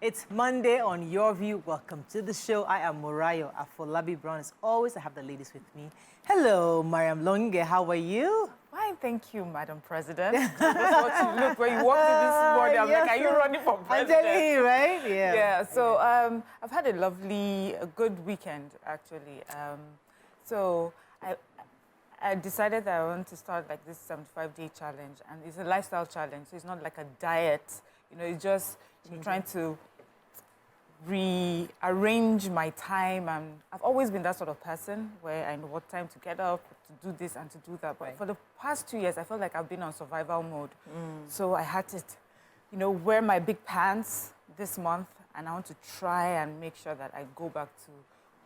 It's Monday on YourView. Welcome to the show. I am Morayo Afolabi Brown. As always, I have the ladies with me. Hello, Mariam Longe. How are you? Fine, thank you, Madam President. That's what you look when you walked in this morning. I'm like, are you running for president? I'm telling you, right? Yeah. Yeah. So I've had a good weekend actually. So I decided that I want to start like this 75-day challenge, and it's a lifestyle challenge. So it's not like a diet. You know, it's just trying to rearrange my time, and I've always been that sort of person where I know what time to get up, to do this and to do that. But for the past 2 years, I felt like I've been on survival mode. So I had to, wear my big pants this month, and I want to try and make sure that I go back to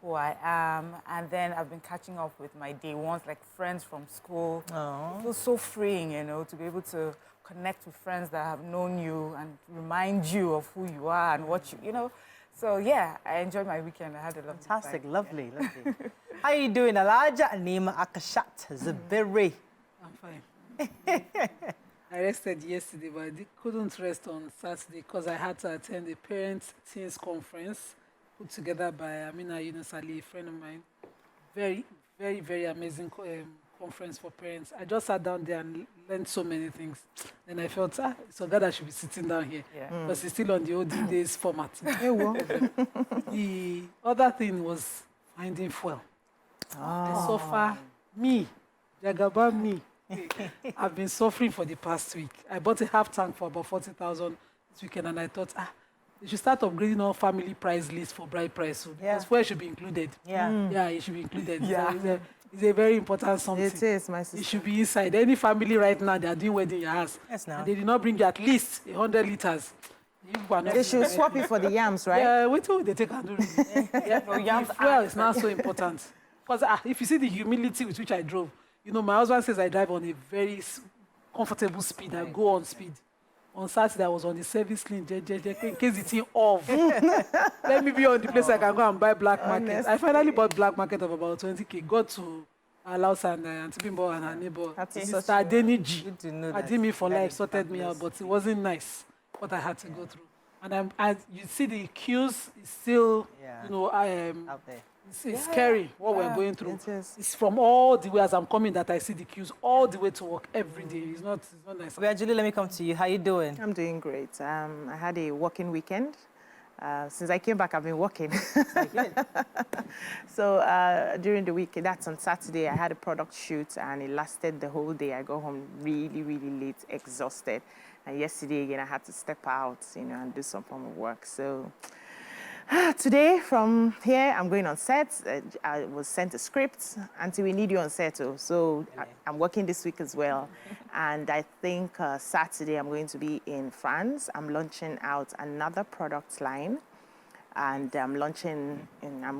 who I am. And then I've been catching up with my day ones, like friends from school. It feels so freeing, to be able to connect with friends that have known you and remind you of who you are and what you. So yeah, I enjoyed my weekend. I had a lovely Fantastic, time. lovely, lovely. How are you doing, Alaja Nima Akashat Zabiri? I'm fine. I rested yesterday, but I couldn't rest on Saturday because I had to attend a parent-teens conference put together by Amina Yunus Ali, a friend of mine. Very, very, very amazing conference for parents. I just sat down there and learned so many things. Then I felt, so God, I should be sitting down here. Because it's still on the olden days format. The other thing was finding fuel. So far, Jagaba me. I've been suffering for the past week. I bought a half tank for about 40,000 this weekend, and I thought, you should start upgrading all family price list for bride price. So because fuel should be included. Yeah, it should be included. So it's a very important something. It is, my sister. It should be inside. Any family right now, they are doing wedding in your house. Yes, now. And they did not bring you at least 100 liters. They should swap it for the yams, right? Yeah, wait till they take and do it. Yams fuel is not so important. Because if you see the humility with which I drove, my husband says I drive on a very comfortable speed. I go on speed. On Saturday, I was on the service lane, in case it's in off. Let me be on the place I can go and buy black market. I finally bought black market of about 20K. Got to Alaus and Auntie Bimbo and her neighbor. Sister Adeniji. Adimi for life sorted me out, but it wasn't nice what I had to go through. And you see the queues is still, out there. It's scary what we're going through. It is. It's from all the way as I'm coming that I see the queues all the way to work every day. It's not nice. Well, Julie, let me come to you. How you doing? I'm doing great. I had a working weekend. Since I came back, I've been working. So during the week, that's on Saturday, I had a product shoot, and it lasted the whole day. I got home really, really late, exhausted. And yesterday, again, I had to step out, and do some form of work. So today, from here, I'm going on set. I was sent a script. Auntie, we need you on set, too. So I'm working this week as well. And I think Saturday, I'm going to be in France. I'm launching out another product line. And I'm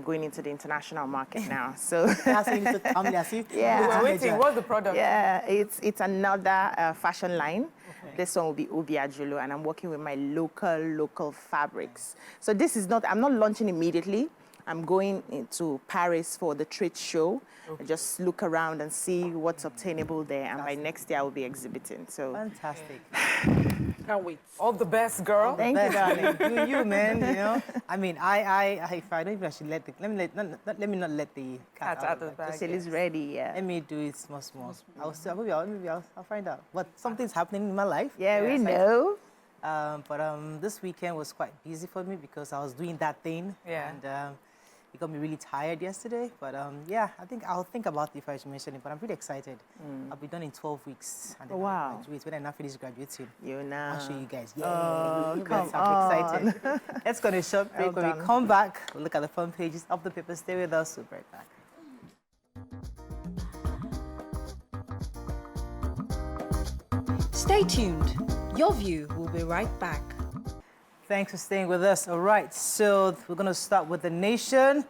going into the international market now. So Yeah. We're waiting. What's the product? Yeah, it's another fashion line. Okay. This one will be Obiajulu, and I'm working with my local fabrics. So this is not, I'm not launching immediately. I'm going into Paris for the trade show. Okay. Just look around and see what's obtainable there. And by next year, I will be exhibiting. So fantastic. Can't wait. All the best, girl. Thank you, darling. Do you, man? I mean, if I don't even actually let me not let the cat out of the bag. Till it's ready, yeah. Let me do it small. Maybe I'll find out. But something's happening in my life. Yeah, we know. But this weekend was quite busy for me because I was doing that thing. Yeah. And it got me really tired yesterday. But yeah, I think I'll think about it if I should mention it. But I'm pretty excited. I'll be done in 12 weeks. And then wow. I'll graduate when I now finish graduating. You know. I'll show you guys. Yeah. Oh, come I'm excited. Let's go to a short break. When we come back, we'll look at the front pages of the paper. Stay with us. We'll be right back. Stay tuned. Your View will be right back. Thanks for staying with us. All right, so we're going to start with the nation.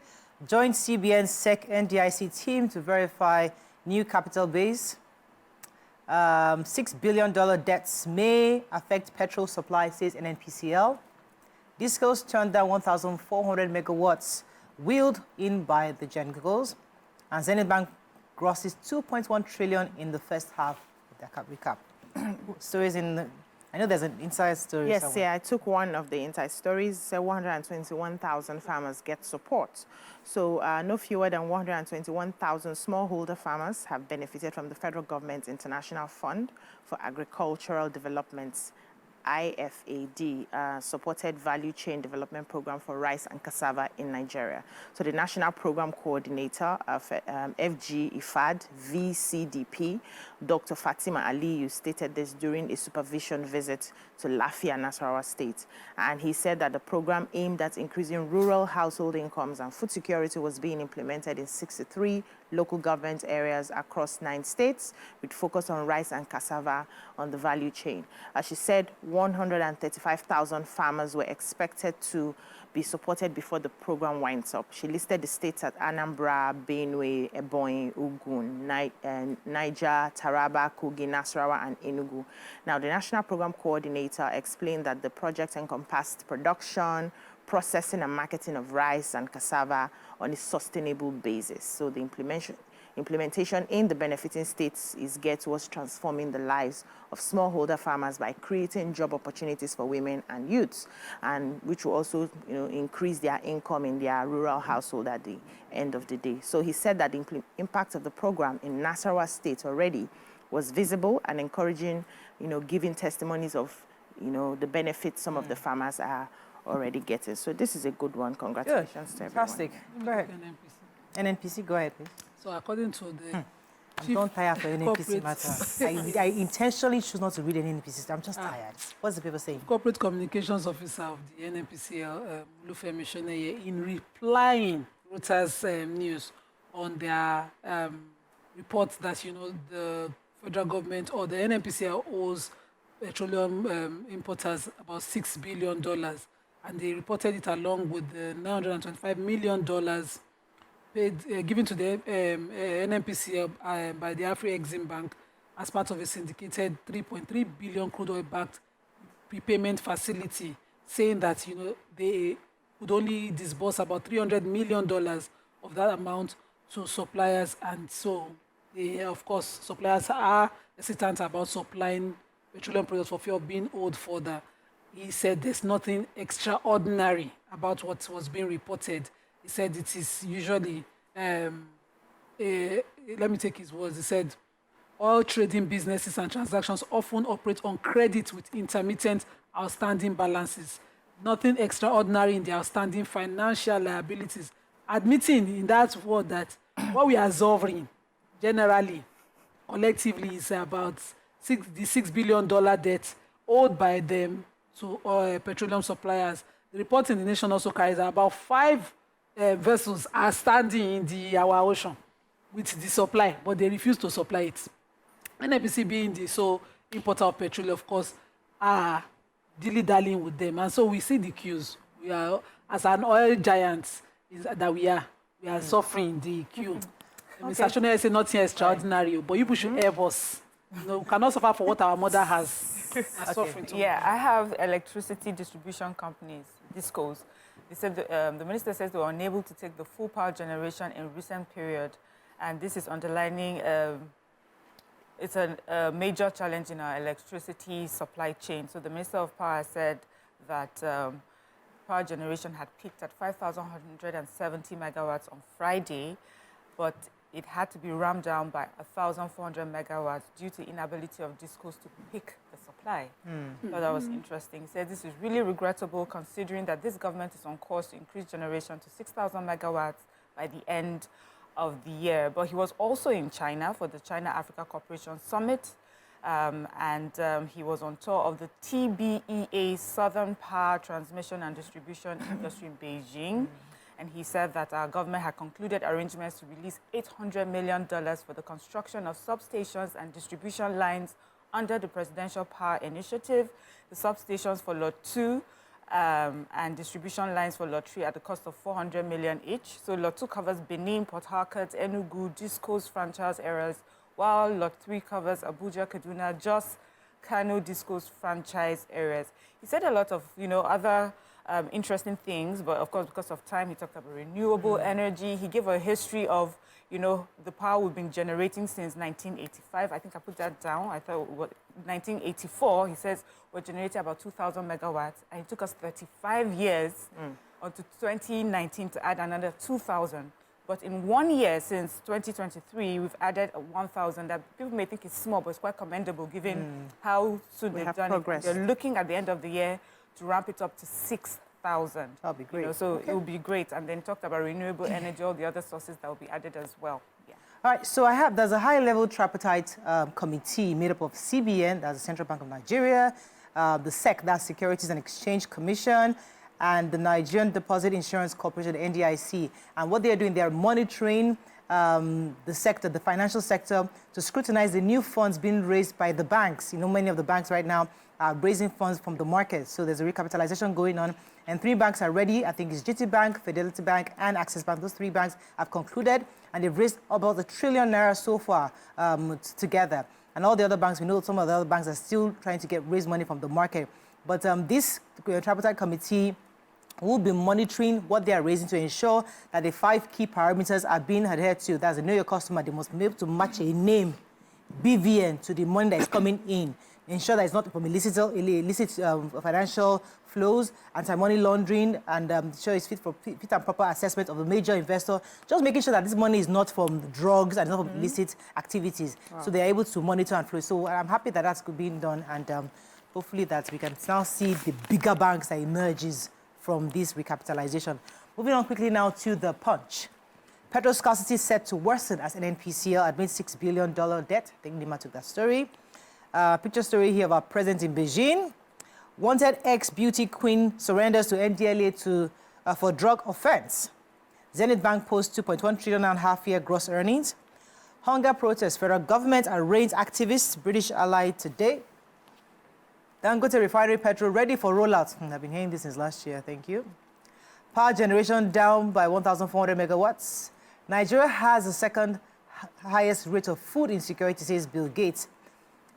Join CBN SEC NDIC team to verify new capital base. $6 billion debts may affect petrol supply, says NNPCL. Discourse turned down 1,400 megawatts wheeled in by the Gencos. And Zenith Bank grosses 2.1 trillion in the first half of their recap. Stories in I know there's an inside story Yes, somewhere. yeah, I took one of the inside stories. 121,000 farmers get support. So no fewer than 121,000 smallholder farmers have benefited from the federal government's International Fund for Agricultural Development's IFAD supported value chain development program for rice and cassava in Nigeria. So the national program coordinator of FG IFAD VCDP, Dr. Fatima Aliyu, stated this during a supervision visit to Lafia, Nasarawa State. And he said that the program aimed at increasing rural household incomes and food security was being implemented in 63 local government areas across 9 states, with focus on rice and cassava on the value chain. As she said, 135,000 farmers were expected to be supported before the program winds up. She listed the states at Anambra, Benue, Ebonyi, Ogun, Naija, Taraba, Kogi, Nasarawa, and Enugu. Now, the National Program Coordinator explained that the project encompassed production, processing and marketing of rice and cassava on a sustainable basis. So the implementation in the benefiting states is geared towards transforming the lives of smallholder farmers by creating job opportunities for women and youths, and which will also increase their income in their rural household at the end of the day. So he said that the impact of the program in Nasarawa State already was visible and encouraging, giving testimonies of, the benefits some of the farmers are already getting. So this is a good one. Congratulations to everyone. Fantastic. Go ahead. NNPC, go ahead, please. So according to the I don't tire for NNPC matter. I intentionally choose not to read any NNPC. I'm just tired. What's the paper saying? Corporate Communications Officer of the NNPCL, Lufemi Shoneye, in replying Reuters news on their report that the federal government or the NNPCL owes petroleum importers about $6 billion, and they reported it along with the $925 million paid, given to the NNPCL by the Afri-Exim Bank as part of a syndicated 3.3 billion crude oil-backed prepayment facility, saying that they would only disburse about $300 million of that amount to suppliers, and so of course suppliers are hesitant about supplying petroleum products for fear of being owed further. He said there's nothing extraordinary about what was being reported. He said it is usually, let me take his words. He said, all trading businesses and transactions often operate on credit with intermittent outstanding balances. Nothing extraordinary in the outstanding financial liabilities. Admitting in that word that what we are solving generally, collectively, is about the $6 billion debt owed by them to petroleum suppliers. The report in the nation also carries about 5 vessels are standing in our ocean with the supply, but they refuse to supply it. NNPC, being the sole importer of petroleum, of course, are dilly-dallying with them. And so we see the queues. We are, as an oil giant that we are suffering the queue. Okay. Mr. Shoneye said nothing extraordinary, but you should help us. We cannot suffer for what our mother has. Okay. Yeah, I have electricity distribution companies, discourse. They said the minister says they were unable to take the full power generation in recent period, and this is underlining it's a major challenge in our electricity supply chain. So the Minister of Power said that power generation had peaked at 5,170 megawatts on Friday, but it had to be ramped down by 1,400 megawatts due to inability of discourse to pick the supply. So that was interesting. He said this is really regrettable considering that this government is on course to increase generation to 6,000 megawatts by the end of the year. But he was also in China for the China-Africa Cooperation Summit, and he was on tour of the TBEA Southern Power Transmission and Distribution Industry in Beijing. And he said that our government had concluded arrangements to release $800 million for the construction of substations and distribution lines under the Presidential Power Initiative, the substations for Lot 2 and distribution lines for Lot 3 at the cost of $400 million each. So Lot 2 covers Benin, Port Harcourt, Enugu, Discourse franchise areas, while Lot 3 covers Abuja, Kaduna, Jos, Kano, Discourse franchise areas. He said a lot of, other interesting things, but of course, because of time, he talked about renewable energy. He gave a history of, the power we've been generating since 1985. I think I put that down. I thought 1984, he says, we're generating about 2,000 megawatts, and it took us 35 years until 2019 to add another 2,000. But in 1 year, since 2023, we've added 1,000 that people may think is small, but it's quite commendable given how soon they've done progress. it. They're looking at the end of the year to ramp it up to 6,000. That'll be great. So it will be great. And then talked about renewable energy, all the other sources that will be added as well. Yeah. All right, so there's a high-level tripartite committee made up of CBN, that's the Central Bank of Nigeria, the SEC, that's Securities and Exchange Commission, and the Nigerian Deposit Insurance Corporation, NDIC. And what they're doing, they're monitoring the sector, the financial sector, to scrutinize the new funds being raised by the banks. Many of the banks right now are raising funds from the market. So there's a recapitalization going on. And 3 banks are ready. I think it's GT Bank, Fidelity Bank, and Access Bank. Those 3 banks have concluded, and they've raised about ₦1 trillion so far together. And all the other banks, we know some of the other banks are still trying to raise money from the market. But this tripartite committee will be monitoring what they are raising to ensure that the 5 key parameters are being adhered to. That's a know your customer. They must be able to match a name, BVN, to the money that is coming in. Ensure that it's not from illicit financial flows, anti-money laundering, and ensure it's fit and proper assessment of the major investor. Just making sure that this money is not from drugs and not from illicit activities. Wow. So they're able to monitor and flow. So I'm happy that that's being done, and hopefully that we can now see the bigger banks that emerges from this recapitalization. Moving on quickly now to the Punch. Petrol scarcity set to worsen as NNPCL admits $6 billion debt. I think Nima took that story. Picture story here of our president in Beijing. Wanted ex-beauty queen surrenders to NDLA for drug offense. Zenith Bank posts 2.1 trillion and half-year gross earnings. Hunger protests. Federal government arraigns activists. British ally today. Dangote refinery petrol ready for rollout. I've been hearing this since last year. Thank you. Power generation down by 1,400 megawatts. Nigeria has the second highest rate of food insecurity, says Bill Gates.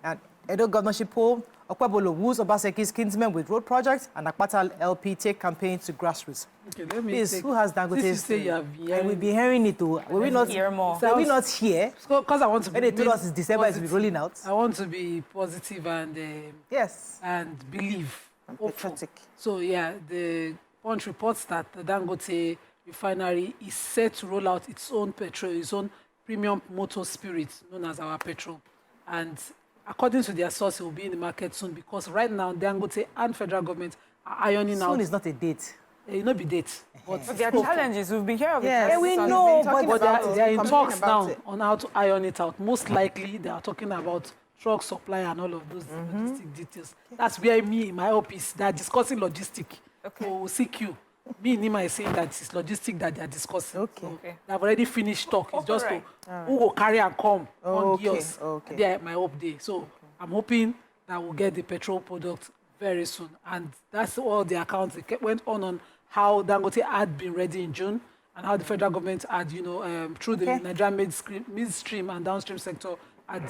And Edo governorship poll, Okpebholo woos Obaseki's kinsmen with road projects, and Akpata LP take campaign to grassroots. Okay, let me Please, who has Dangote's? We'll be hearing it too. Will we not hear more? Will we not hear? Because I want to be. When they told us it's December, it's rolling out. I want to be positive and yes, and believe. Patriotic. So yeah, the Punch reports that the Dangote refinery is set to roll out its own petrol, its own premium motor spirit, known as our petrol, and according to their source, it will be in the market soon, because right now, Dangote and federal government are ironing out. Soon is not a date. It will not be date. But there are challenges. We've been hearing of yeah, we know, but they are in talks now on how to iron it out. Most likely, they are talking about truck supply and all of those logistic details. That's where me, in my office, they are discussing logistics. Okay. So CQ. Me and Nima is saying that it's logistic that they are discussing. Okay. So they have already finished talk. It's just who will carry and come on gears. Okay. They are my hope day. So I'm hoping that we'll get the petrol product very soon. And that's all the accounts. They went on how Dangote had been ready in June, and how the federal government had, through the Nigerian midstream and downstream sector, had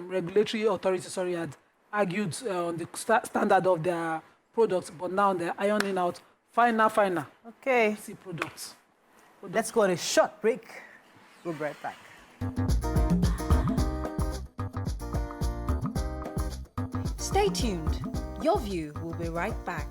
regulatory authorities, had argued on the standard of their products, but now they're ironing out finer. Okay. See products. Let's go on a short break. We'll be right back. Stay tuned. Your View will be right back.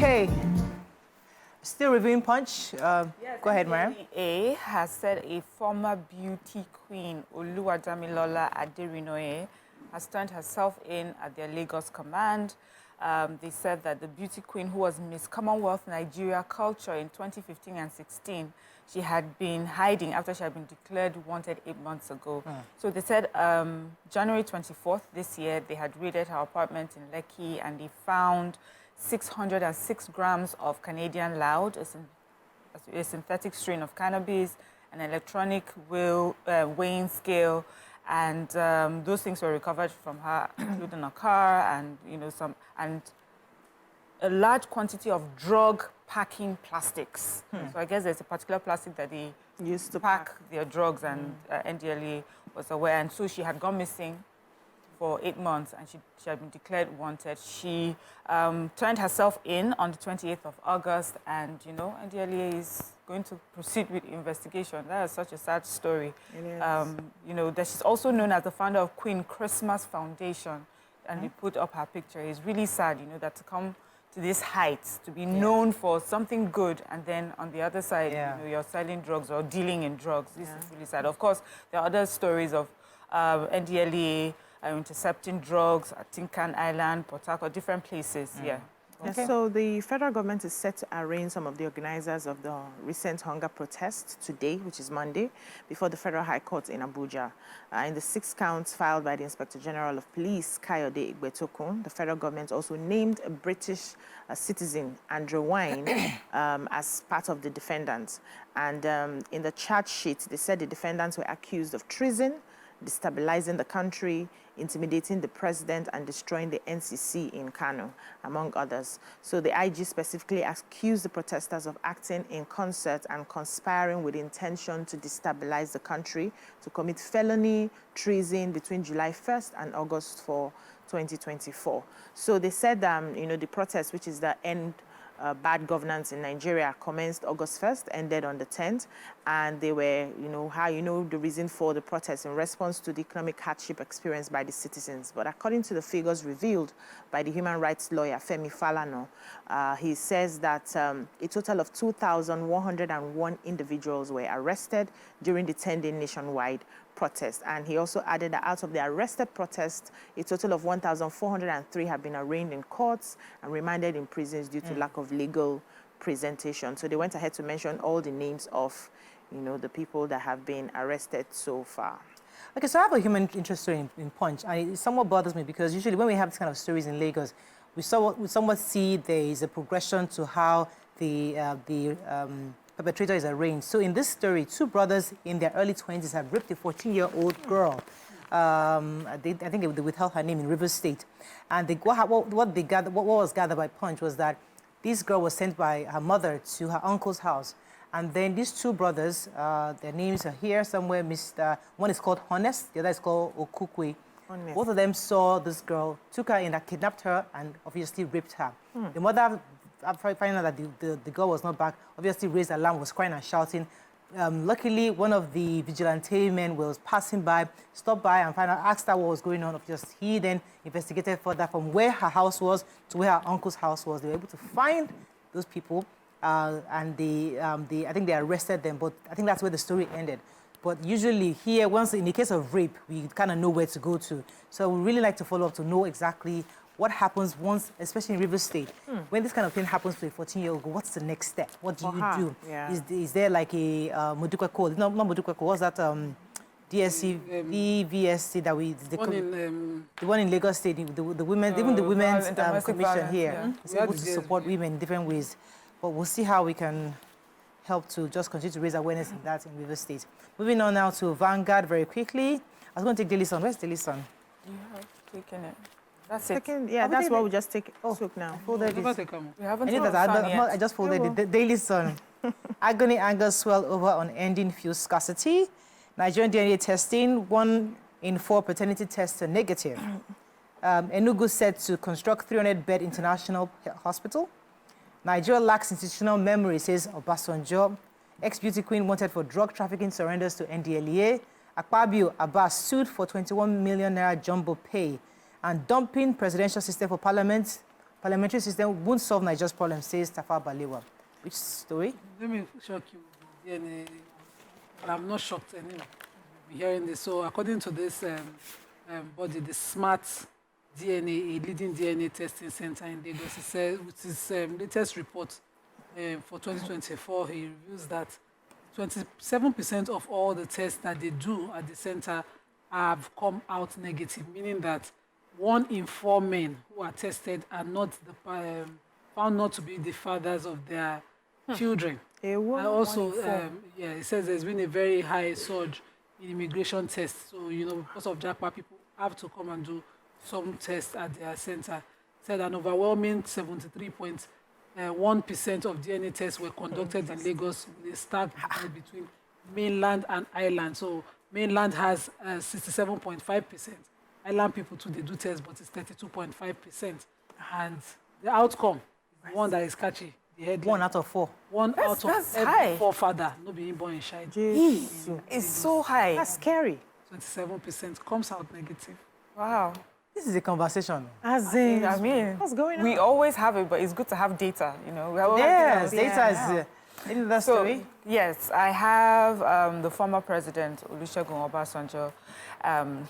Okay. Still reviewing Punch. Yes, go ahead, Mariam. A has said a former beauty queen, Oluwadamilola Aderinoye, has turned herself in at their Lagos command. They said that the beauty queen, who was Miss Commonwealth Nigeria Culture in 2015 and 16, she had been hiding after she had been declared wanted 8 months ago. So they said January 24th this year, they had raided her apartment in Lekki, and they found 606 grams of Canadian loud, as in a synthetic strain of cannabis, an electronic weighing scale, and those things were recovered from her, including a car and a large quantity of drug packing plastics. So I guess there's a particular plastic that they used to pack their drugs, and NDLA was aware. And so she had gone missing for 8 months, and she had been declared wanted. She turned herself in on the 28th of August, and, NDLA is going to proceed with the investigation. That is such a sad story. It is. That she's also known as the founder of Queen Christmas Foundation, and they put up her picture. It's really sad, that to come to this height, to be known for something good, and then on the other side, you're selling drugs or dealing in drugs. This is really sad. Of course, there are other stories of NDLA intercepting drugs at Tinkan Island, Port Harcourt, different places. Okay. So the federal government is set to arraign some of the organizers of the recent hunger protests today, which is Monday, before the Federal High Court in Abuja. In the 6 counts filed by the Inspector General of Police, Kayode Igbetokun, the federal government also named a British citizen, Andrew Wine, as part of the defendants. And in the charge sheet, they said the defendants were accused of treason, destabilizing the country, intimidating the president, and destroying the NCC in Kano, among others. So the IG specifically accused the protesters of acting in concert and conspiring with intention to destabilize the country, to commit felony, treason between July 1st and August 4, 2024. So they said, the protest, which is the end bad governance in Nigeria, commenced August 1st, ended on the 10th, and they were, the reason for the protest in response to the economic hardship experienced by the citizens. But according to the figures revealed by the human rights lawyer Femi Falana, he says that a total of 2,101 individuals were arrested during the 10-day nationwide protest. And he also added that out of the arrested protests, a total of 1,403 have been arraigned in courts and remanded in prisons due to lack of legal presentation. So they went ahead to mention all the names of, the people that have been arrested so far. Okay, so I have a human interest story in Punch, and it somewhat bothers me because usually when we have this kind of stories in Lagos, we somewhat see there is a progression to how the perpetrator is arraigned. So in this story, 2 brothers in their early 20s have raped a 14-year-old girl. I think they withheld her name in Rivers State. And what was gathered by Punch was that this girl was sent by her mother to her uncle's house. And then these 2 brothers, their names are here somewhere. One is called Honest, the other is called Okukwe. Honest. Both of them saw this girl, took her in, kidnapped her, and obviously raped her. The mother, after finding out that the girl was not back, obviously raised alarm, was crying and shouting. Luckily, one of the vigilante men was passing by, stopped by and asked her what was going on. He then investigated further from where her house was to where her uncle's house was. They were able to find those people, and I think they arrested them, but I think that's where the story ended. But usually here, in the case of rape, we kind of know where to go to. So we really like to follow up to know exactly what happens once, especially in Rivers State, when this kind of thing happens to a 14-year-old girl. What's the next step? What do you do? Yeah. Is there like a Modukwa code? No, not Modukwa code. What's that? DSC, VSC that the one in Lagos State, the women, even the women's commission here is able to support women in different ways. But we'll see how we can help to just continue to raise awareness in that in Rivers State. Moving on now to Vanguard very quickly. I was going to take Daily Sun. Where's Daily Sun? You have taken it. That's it. That's what we just took now. We haven't I just folded the Daily Sun. Agony angers swell over on ending fuel scarcity. Nigerian DNA testing, 1 in 4 paternity tests are negative. Enugu set to construct 300-bed international hospital. Nigeria lacks institutional memory, says Obasanjo. Ex-beauty queen wanted for drug trafficking surrenders to NDLEA. Akpabio Abbas sued for 21 million naira jumbo pay. And dumping presidential system for parliamentary system won't solve Nigeria's problem, says Tafawa Balewa. Which story? Let me shock you. DNA, but I'm not shocked anymore. Hearing this. So according to this body, the Smart DNA, a leading DNA testing center in Lagos, it says, with his latest report for 2024, he reveals that 27% of all the tests that they do at the center have come out negative, meaning that 1 in 4 men who are tested are not found not to be the fathers of their children. And also, it says there's been a very high surge in immigration tests. So, because of JAPA, people have to come and do some tests at their center. Said an overwhelming 73.1% of DNA tests were conducted in Lagos with a stark divide between mainland and island. So mainland has 67.5%. Island people too, they do tests, but it's 32.5%. And the outcome is the one that is catchy. The headline. 1 out of 4. One out of every 4 father not being born in Shai. It's so high. That's scary. 27% comes out negative. Wow. This is a conversation. As in, I mean, what's going on? we always have it, but it's good to have data, Yes, data is... Any other story? Yes, I have the former president, Olusegun Obasanjo.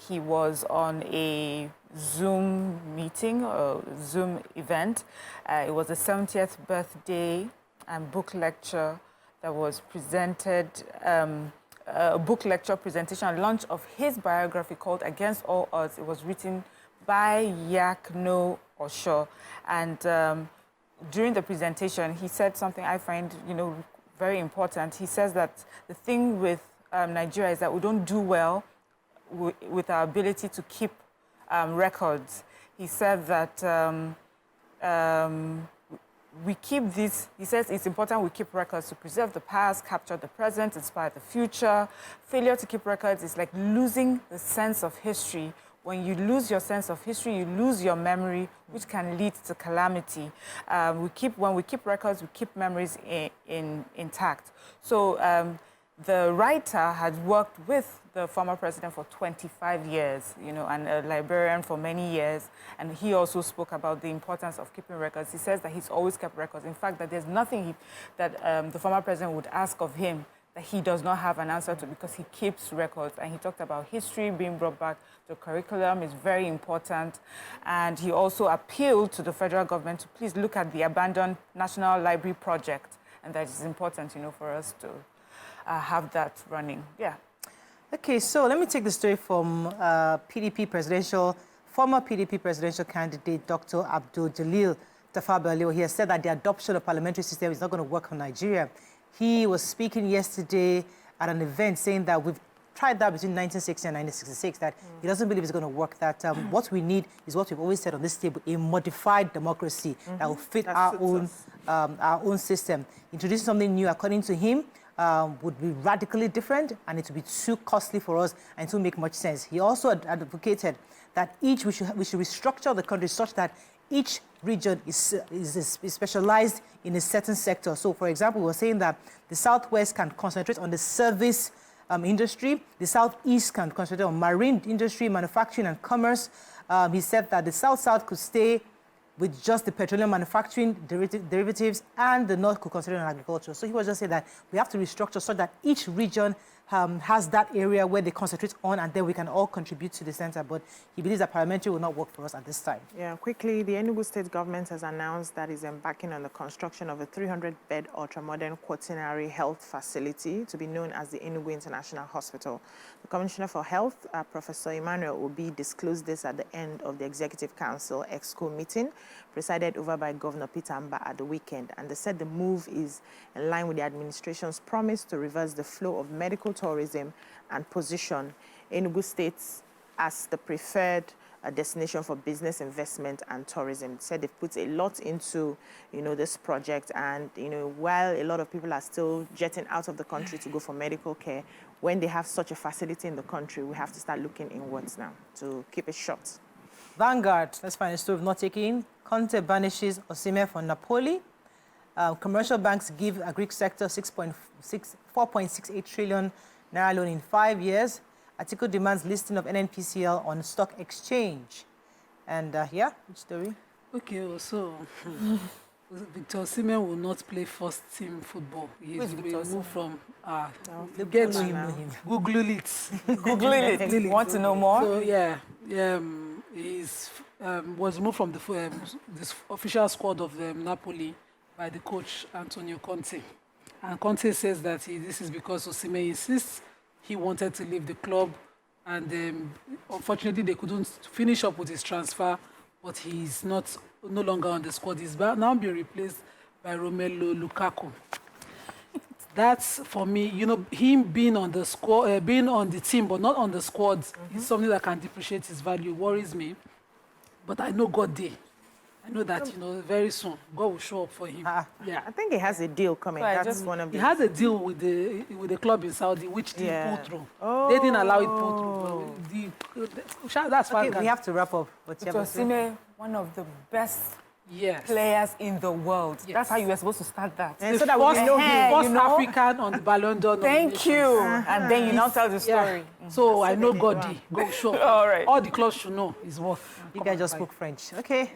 He was on a Zoom meeting, a Zoom event. It was the 70th birthday and book lecture that was presented, a book lecture presentation, launch of his biography called Against All Odds. It was written by Yakno Osho. And during the presentation, he said something I find, very important. He says that the thing with Nigeria is that we don't do well with our ability to keep records. He said that we keep this, he says it's important we keep records to preserve the past, capture the present, inspire the future. Failure to keep records is like losing the sense of history. When you lose your sense of history, you lose your memory, which can lead to calamity. When we keep records, we keep memories intact. So the writer had worked with the former president for 25 years, and a librarian for many years. And he also spoke about the importance of keeping records. He says that he's always kept records. In fact, that there's nothing that the former president would ask of him that he does not have an answer to, because he keeps records. And he talked about history being brought back to curriculum is very important. And he also appealed to the federal government to please look at the abandoned National Library project. And that is important, for us to have that running. Yeah. Okay, so let me take the story from former PDP presidential candidate, Dr. Abdul Jalil Tafawa. He has said that the adoption of parliamentary system is not going to work for Nigeria. He was speaking yesterday at an event saying that we've tried that between 1960 and 1966, that he doesn't believe it's going to work, that what we need is what we've always said on this table, a modified democracy that will fit our own system. Introducing something new, according to him, would be radically different, and it would be too costly for us, and it won't make much sense. He also advocated that we should restructure the country such that each region is specialized in a certain sector. So, for example, we were saying that the Southwest can concentrate on the service industry. The Southeast can concentrate on marine industry, manufacturing, and commerce. He said that the South could stay with just the petroleum manufacturing derivatives, and the North could concentrate on agriculture. So he was just saying that we have to restructure so that each region has that area where they concentrate on, and then we can all contribute to the center. But he believes that parliamentary will not work for us at this time. Yeah, quickly, the Enugu State government has announced that it's embarking on the construction of a 300-bed ultra-modern quaternary health facility to be known as the Enugu International Hospital. The Commissioner for Health, Professor Emmanuel Obi, disclosed this at the end of the Executive Council EXCO meeting, presided over by Governor Peter Mba at the weekend. And they said the move is in line with the administration's promise to reverse the flow of medical tourism and position Enugu State as the preferred destination for business investment and tourism. It said they've put a lot into, this project, and, while a lot of people are still jetting out of the country to go for medical care, when they have such a facility in the country, we have to start looking inwards now to keep it short. Vanguard, let's find a story of not taking. Conte banishes Osimhen for Napoli. Commercial banks give agri sector 4.68 trillion naira loan in 5 years. Article demands listing of NNPCL on stock exchange. And which story? Okay, so Victor Osimhen will not play first-team football. He is removed from... Google it. Google it. You want to know more? So, he was removed from this official squad of Napoli by the coach, Antonio Conte. And Conte says that this is because Osimhen insists he wanted to leave the club, and unfortunately they couldn't finish up with his transfer, but he's no longer on the squad. He's now being replaced by Romelu Lukaku. That's for me, you know, him being on the squad, being on the team, but not on the squad, is something that can depreciate his value. It worries me. But I know God did. I know that, you know, very soon, God will show up for him. Yeah. I think he has a deal coming. So That's one of the... He has a deal with the club in Saudi, which didn't pull through. Oh. They didn't allow it pull through. That's why. Okay, we have to wrap up. Osimhen, one of the best Yes. players in the world. Yes. That's how you were supposed to start that. And so that we know him, first African on the Ballon d'Or. Thank you. And then you now tell the story. So I know God did. Go show. All right. All the clubs should know his worth. You guys just spoke French. Okay,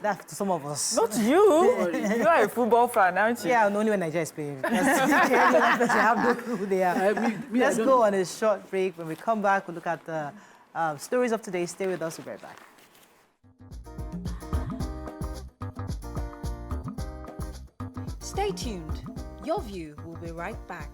that's to some of us. Not you. You are a football fan, aren't you? Yeah, only when Nigeria is playing. You have no clue who they are. Let's go on a short break. When we come back, we'll look at the stories of today. Stay with us. We'll be right back. Stay tuned. Your View will be right back.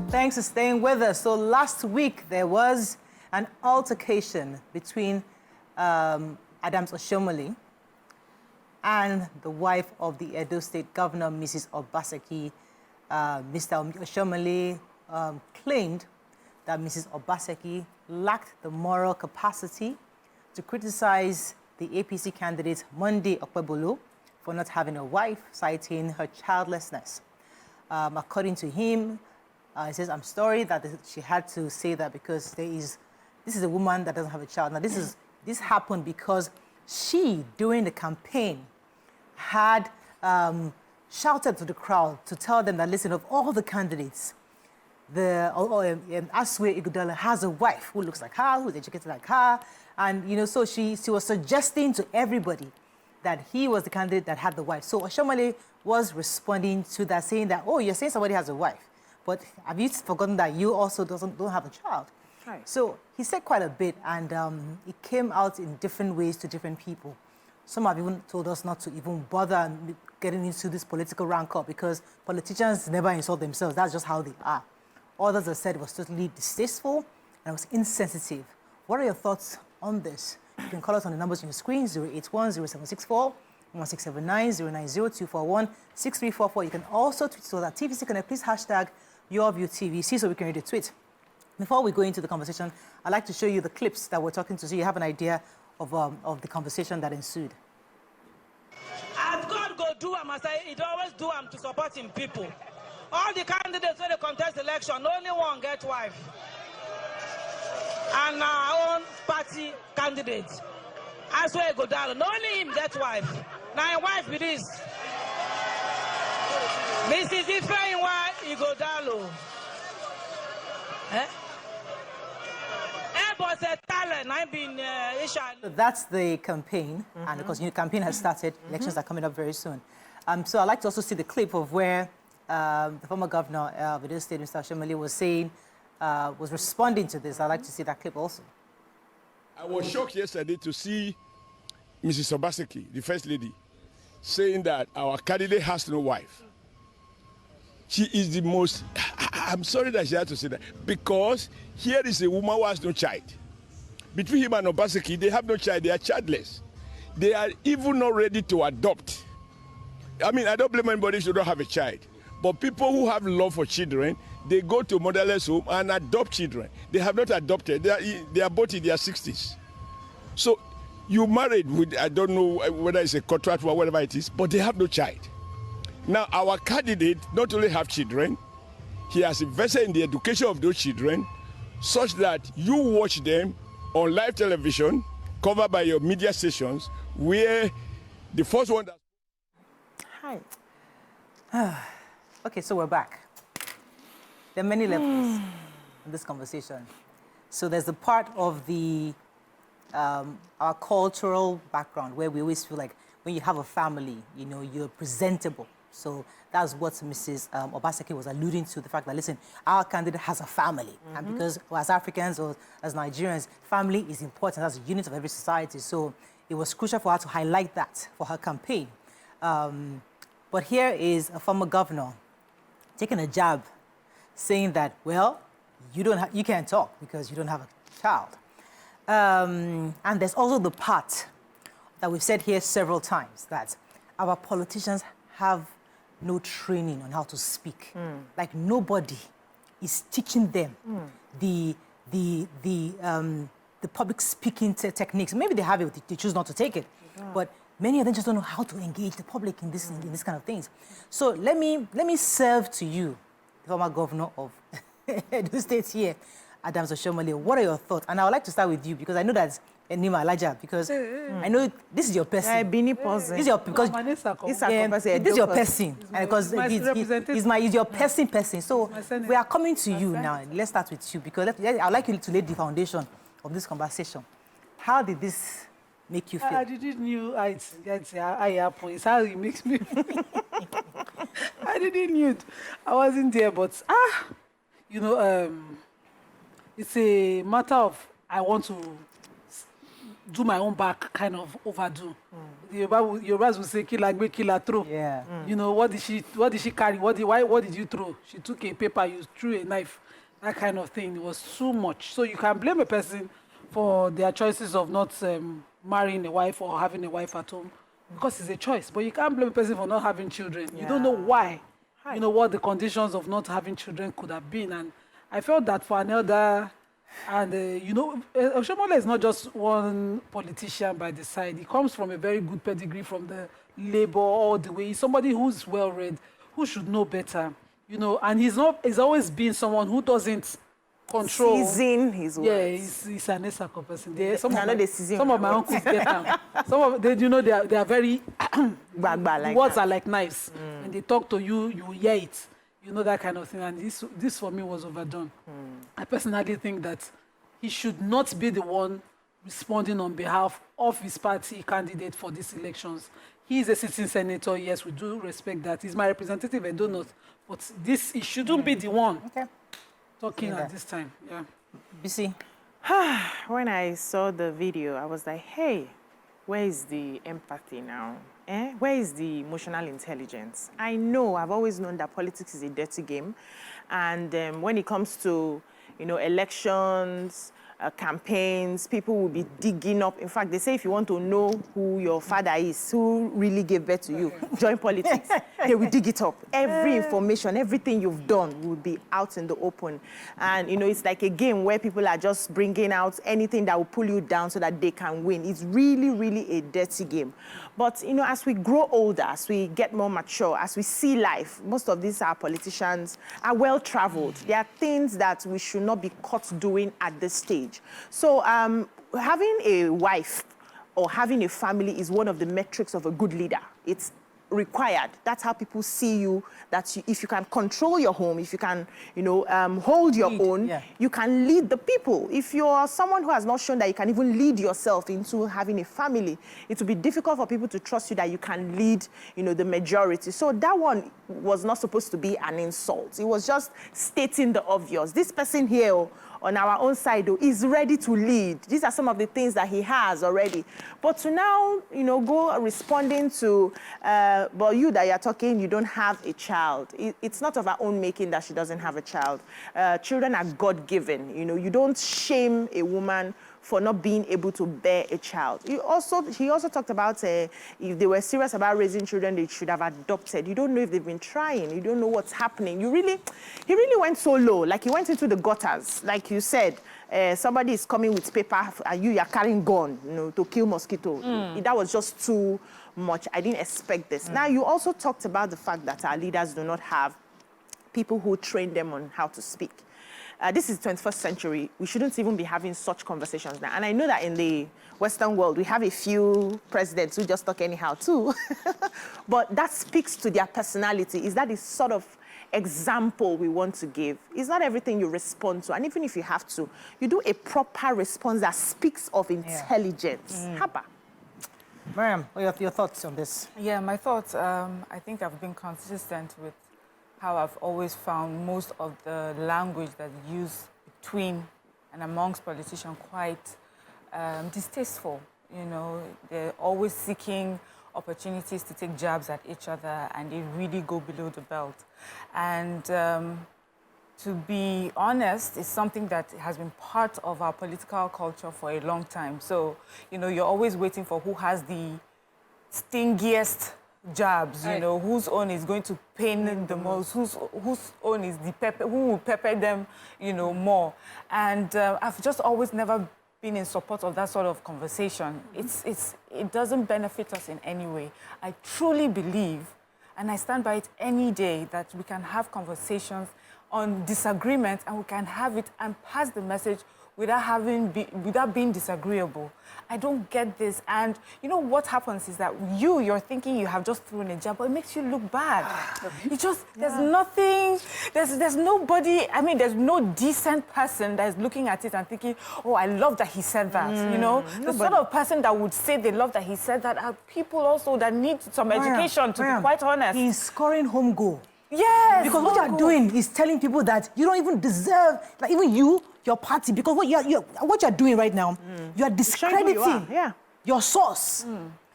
Thanks for staying with us. So last week, there was an altercation between Adams Oshiomhole and the wife of the Edo State Governor, Mrs. Obaseki. Mr. Oshiomhole claimed that Mrs. Obaseki lacked the moral capacity to criticize the APC candidate, Monday Okpebulu, for not having a wife, citing her childlessness. According to him, he says, I'm sorry that she had to say that because this is a woman that doesn't have a child. Now, this happened because she, during the campaign, had shouted to the crowd to tell them that, listen, of all the candidates, Aswe Igudala has a wife who looks like her, who's educated like her. And, you know, so she was suggesting to everybody that he was the candidate that had the wife. So Oshiomhole was responding to that, saying that, oh, you're saying somebody has a wife, but have you forgotten that you also don't have a child? Right. So he said quite a bit, and it came out in different ways to different people. Some have even told us not to even bother getting into this political rancor because politicians never insult themselves. That's just how they are. Others have said it was totally distasteful and it was insensitive. What are your thoughts on this? You can call us on the numbers on your screen, 081-0764, 1679, 090-241-6344. You can also tweet to us at TVC Connect. Please hashtag YourViewTVC so we can read the tweet. Before we go into the conversation, I'd like to show you the clips that we're talking to so you have an idea of the conversation that ensued. As God go do am, as He always do am to support Him people. All the candidates when they contest election, only one get wife. And our own party candidate. I swear go down. Only him get wife. Now wife with this. Mrs. Ifeanyi wife, he go down low. So that's the campaign, and because the campaign has started, elections are coming up very soon. So I'd like to also see the clip of where the former governor of Edo State, Mr. Oshiomhole, was saying, was responding to this. I'd like to see that clip also. I was shocked yesterday to see Mrs. Obaseki, the First Lady, saying that our candidate has no wife. She is the most, I'm sorry that she had to say that, because here is a woman who has no child. Between him and Obaseki, they have no child, they are childless. They are even not ready to adopt. I mean, I don't blame anybody who don't have a child. But people who have love for children, they go to motherless home and adopt children. They have not adopted, they are both in their 60s. So you married with, I don't know whether it's a contract or whatever it is, but they have no child. Now, our candidate not only have children, he has invested in the education of those children such that you watch them on live television, covered by your media stations, where the first one that... Hi. Okay, so we're back. There are many levels in this conversation. So there's the part of the our cultural background where we always feel like when you have a family, you know, you're presentable. So that's what Mrs. Obaseki was alluding to, the fact that, listen, our candidate has a family. And because as Africans or as Nigerians, family is important as a unit of every society. So it was crucial for her to highlight that for her campaign. But here is a former governor taking a jab, saying that, well, you can't talk because you don't have a child. And there's also the part that we've said here several times, that our politicians have no training on how to speak. Like nobody is teaching them the public speaking techniques. Maybe they have it, they choose not to take it. But many of them just don't know how to engage the public in this kind of things. So let me serve to you, the former governor of Edo State here, Adams Oshiomhole. What are your thoughts? And I would like to start with you because I know that's Nima Elijah, because I know this is your person. This is your because this is your person, and because he's your person. So we are coming to you now. Let's start with you because I'd like you to lay the foundation of this conversation. How did this make you feel? I didn't know it's how it makes me. I didn't know it. I wasn't there, but you know, it's a matter of I want to do my own back, kind of overdo. The Yorubas will say, "Killer throw." Yeah. You know, what did she carry? What did you throw? She took a paper, you threw a knife, that kind of thing. It was too much. So you can blame a person for their choices of not marrying a wife or having a wife at home, because it's a choice. But you can't blame a person for not having children. Yeah. You don't know why. You know what the conditions of not having children could have been. And I felt that for an elder, and you know, Oshiomhole is not just one politician by the side. He comes from a very good pedigree from the labor all the way. He's somebody who's well-read, who should know better, you know. And he's always been someone who doesn't control. Season his words. Yeah, he's an Esako person. Some of my uncles get them. Some of them, you know, they are very. Words are like knives. When they talk to you, you hear it. You know, that kind of thing. And this for me was overdone. I personally think that he should not be the one responding on behalf of his party candidate for these elections. He is a sitting senator. Yes, we do respect that. He's my representative, Edo North. But he shouldn't be the one talking at this time. Yeah. BC? When I saw the video, I was like, hey, where is the empathy now? Where is the emotional intelligence? I know, I've always known that politics is a dirty game. And when it comes to, you know, elections, campaigns, people will be digging up. In fact, they say if you want to know who your father is, who really gave birth to you, join politics. They will dig it up. Every information, everything you've done will be out in the open. And, you know, it's like a game where people are just bringing out anything that will pull you down so that they can win. It's really, really a dirty game. But, you know, as we grow older, as we get more mature, as we see life, most of these politicians are well-traveled. There are things that we should not be caught doing at this stage. So having a wife or having a family is one of the metrics of a good leader. It's required. That's how people see you, that if you can control your home, if you can, you know, hold your own, you can lead the people. If you're someone who has not shown that you can even lead yourself into having a family, it will be difficult for people to trust you that you can lead, you know, the majority. So that one was not supposed to be an insult. It was just stating the obvious. This person here on our own side, though, is ready to lead. These are some of the things that he has already. But to now, you know, go responding to, but you that you're talking, you don't have a child. It's not of our own making that she doesn't have a child. Children are God-given. You know, you don't shame a woman for not being able to bear a child. He also talked about if they were serious about raising children, they should have adopted. You don't know if they've been trying. You don't know what's happening. He really went so low. Like, he went into the gutters. Like you said, somebody is coming with paper and you're carrying gun, you know, to kill mosquito. That was just too much. I didn't expect this. Now, you also talked about the fact that our leaders do not have people who train them on how to speak. This is the 21st century. We shouldn't even be having such conversations now. And I know that in the Western world, we have a few presidents who just talk anyhow too. But that speaks to their personality. Is that the sort of example we want to give? It's not everything you respond to. And even if you have to, you do a proper response that speaks of intelligence. Haba. Mariam, what are your thoughts on this? Yeah, my thoughts, I think I've been consistent with how I've always found most of the language that's used between and amongst politicians quite distasteful. You know, they're always seeking opportunities to take jabs at each other, and they really go below the belt. And to be honest, it's something that has been part of our political culture for a long time. So, you know, you're always waiting for who has the stingiest jabs, you know, whose own is going to pain the most, whose own is the pepper, who will pepper them, you know, more. And I've just always never been in support of that sort of conversation. It doesn't benefit us in any way. I truly believe, and I stand by it any day, that we can have conversations on disagreement, and we can have it and pass the message without being disagreeable. I don't get this. And you know what happens is that you're thinking you have just thrown a jab, but it makes you look bad. There's nothing, there's nobody, I mean, there's no decent person that is looking at it and thinking, oh, I love that he said that, you know? The sort of person that would say they love that he said that are people also that need some education, to be quite honest. He's scoring home goal. Yes. Because what you're doing is telling people that you don't even deserve, like even your party, because what you're doing right now, you are discrediting your source.